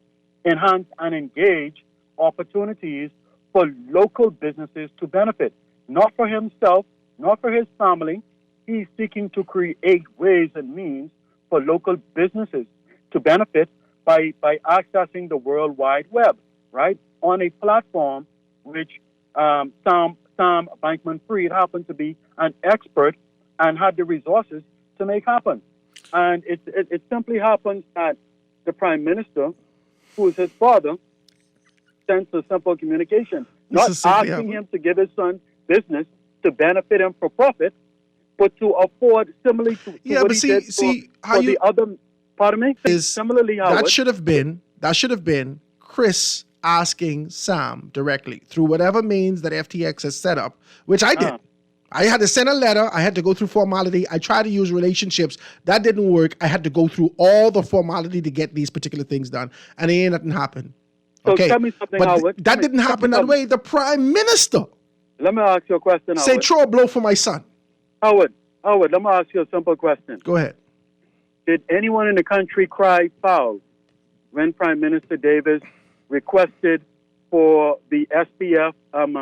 enhance and engage opportunities for local businesses to benefit, not for himself, not for his family. He's seeking to create ways and means for local businesses to benefit by accessing the World Wide Web, right, on a platform which Sam Bankman-Fried happened to be an expert and had the resources to make happen. And it simply happens that the Prime Minister, who is his father, sends a simple communication, not asking him to give his son business to benefit him for profit, but to afford similarly to what he did for the other. Pardon me. Similarly, Howard, that should have been Chris asking Sam directly through whatever means that FTX has set up, which I did. I had to send a letter. I had to go through formality. I tried to use relationships. That didn't work. I had to go through all the formality to get these particular things done, and it ain't nothing happened. Okay, so tell me something, but Howard. That didn't happen that way. The Prime Minister. Let me ask you a question, Howard. Say, throw a blow for my son. Howard, let me ask you a simple question. Go ahead. Did anyone in the country cry foul when Prime Minister Davis requested for the SPF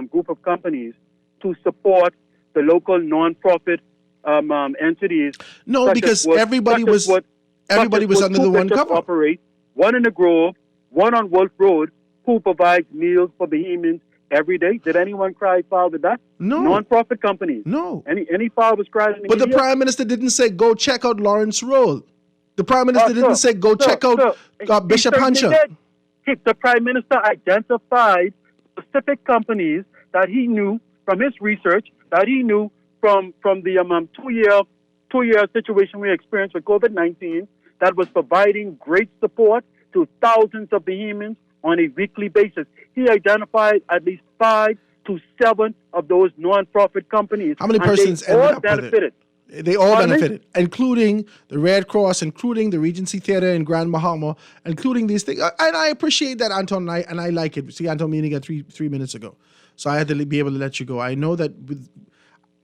group of companies to support the local non-profit entities? No, because everybody was under the one cover. Operate, one in the Grove, one on Wolf Road, who provides meals for Bahamians every day. Did anyone cry foul to that? No. Non-profit companies. No. Any foul was cried in the But media? the Prime Minister didn't say, go check out Lawrence Roll. The Prime Minister didn't say, go check out Bishop Hancher. The Prime Minister identified specific companies that he knew from his research, that he knew from the two-year situation we experienced with COVID-19, that was providing great support to thousands of Bahamians on a weekly basis. He identified at least 5 to 7 of those non-profit companies. How many persons ended up with it? They all benefited, including the Red Cross, including the Regency Theater in Grand Bahama, including these things. And I appreciate that, Anton, and I like it. See, Anton meeting at 3 minutes ago. So I had to be able to let you go. I know that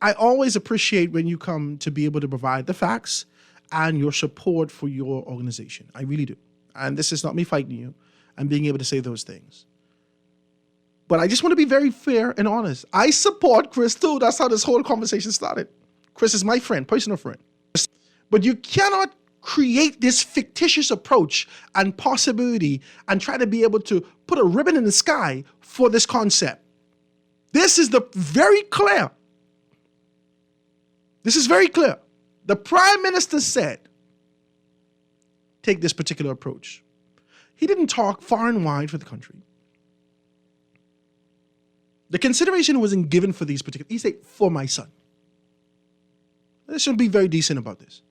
I always appreciate when you come to be able to provide the facts and your support for your organization. I really do. And this is not me fighting you. I'm being able to say those things. But I just want to be very fair and honest. I support Chris too. That's how this whole conversation started. Chris is my friend, personal friend. But you cannot create this fictitious approach and possibility and try to be able to put a ribbon in the sky for this concept. This is very clear. This is very clear. The Prime Minister said, take this particular approach. He didn't talk far and wide for the country. The consideration wasn't given for these particular, he said, for my son. Let's be very decent about this,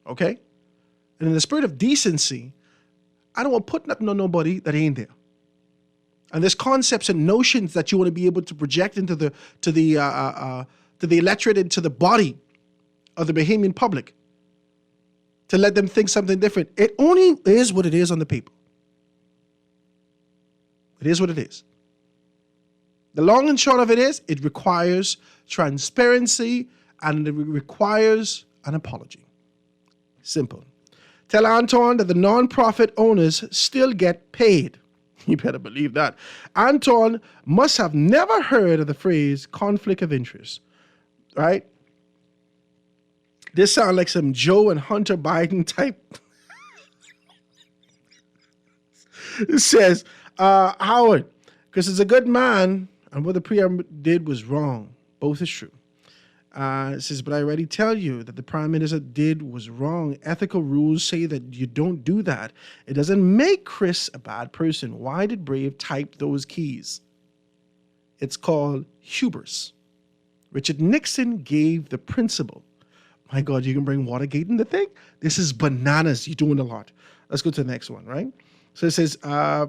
okay? And in the spirit of decency, I don't want to put nothing on nobody that ain't there. And there's concepts and notions that you want to be able to project into the electorate, into the body of the Bahamian public, to let them think something different. It only is what it is on the paper. It is what it is. The long and short of it is, it requires transparency and it requires an apology. Simple. Tell Anton that the non-profit owners still get paid. You better believe that. Anton must have never heard of the phrase conflict of interest, right? This sounds like some Joe and Hunter Biden type. It says, Howard, because he's a good man, and what the PM did was wrong. Both is true. It says, but I already tell you that the Prime Minister did was wrong. Ethical rules say that you don't do that. It doesn't make Chris a bad person. Why did Brave type those keys? It's called hubris. Richard Nixon gave the principle. My God, you can bring Watergate in the thing? This is bananas. You're doing a lot. Let's go to the next one, right? So it says,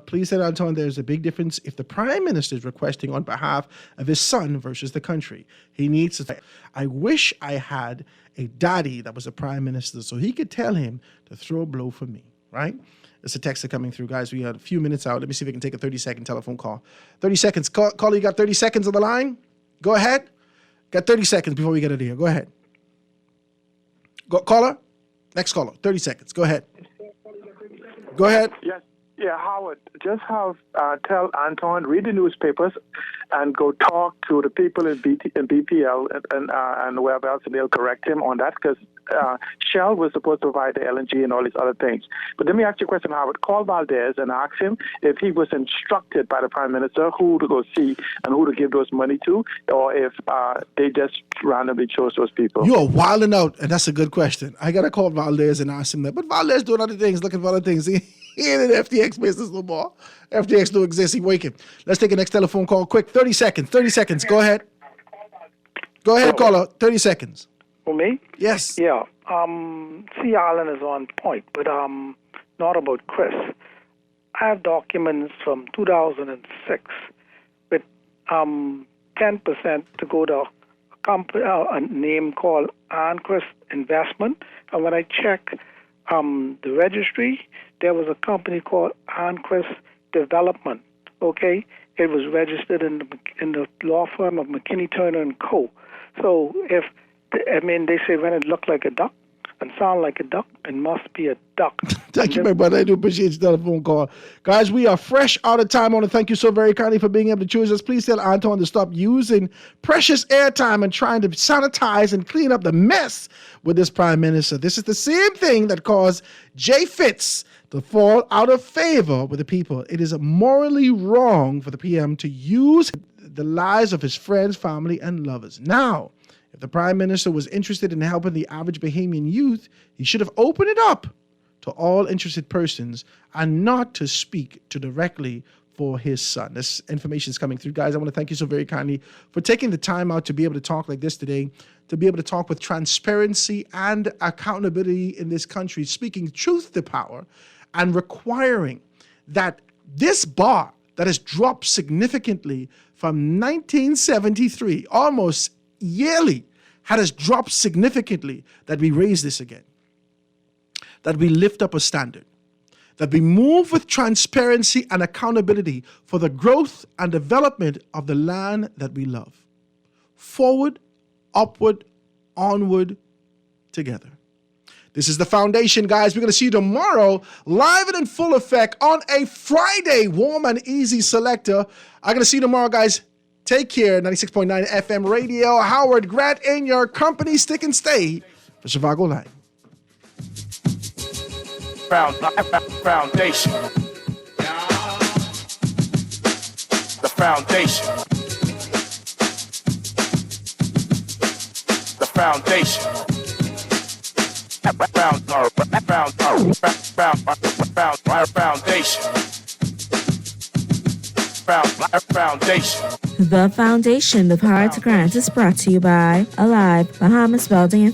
please tell Anton there's a big difference if the Prime Minister is requesting on behalf of his son versus the country. He needs to say, I wish I had a daddy that was a Prime Minister so he could tell him to throw a blow for me, right? It's a text coming through, guys. We had a few minutes out. Let me see if we can take a 30-second telephone call. 30 seconds. Caller, you got 30 seconds on the line? Go ahead. Got 30 seconds before we get out of here. Go ahead. Caller? Next caller. 30 seconds. Go ahead. Go ahead. Yes. Yeah, Howard, just tell Anton, read the newspapers and go talk to the people in BPL and wherever else, and they'll correct him on that, because Shell was supposed to provide the LNG and all these other things. But let me ask you a question, Howard. Call Valdez and ask him if he was instructed by the Prime Minister who to go see and who to give those money to, or if they just randomly chose those people. You are wilding out, and that's a good question. I got to call Valdez and ask him that. But Valdez doing other things, looking for other things. He ain't in the FTX business no more. FTX don't exist. He waking. Let's take a next telephone call quick. 30 seconds. 30 seconds. Go ahead. Go ahead, caller. 30 seconds. For me? Yes. Yeah. C. Allen is on point, but not about Chris. I have documents from 2006 with 10% to go to a name called Anchris Investment. And when I check the registry, there was a company called Anchris Development. Okay, it was registered in the law firm of McKinney Turner and Co. So they say when it looked like a duck and sound like a duck, it must be a duck. Thank you, my brother. I do appreciate your telephone call. Guys, we are fresh out of time. I want to thank you so very kindly for being able to choose us. Please tell Anton to stop using precious airtime and trying to sanitize and clean up the mess with this Prime Minister. This is the same thing that caused Jay Fitz to fall out of favor with the people. It is morally wrong for the PM to use the lives of his friends, family, and lovers. Now, if the Prime Minister was interested in helping the average Bahamian youth, he should have opened it up to all interested persons and not to speak to directly for his son. This information is coming through. Guys, I want to thank you so very kindly for taking the time out to be able to talk like this today, to be able to talk with transparency and accountability in this country, speaking truth to power and requiring that this bar that has dropped significantly from 1973, almost yearly, has dropped significantly, that we raise this again, that we lift up a standard, that we move with transparency and accountability for the growth and development of the land that we love. Forward, upward, onward, together. This is The Foundation, guys. We're going to see you tomorrow, live and in full effect on a Friday, warm and easy selector. I'm going to see you tomorrow, guys. Take care. 96.9 FM radio. Howard Grant in your company. Stick and stay for Chicago Live. Foundation. The foundation. The foundation. The Foundation with Howard Grant is brought to you by Alive, Bahamas Welding and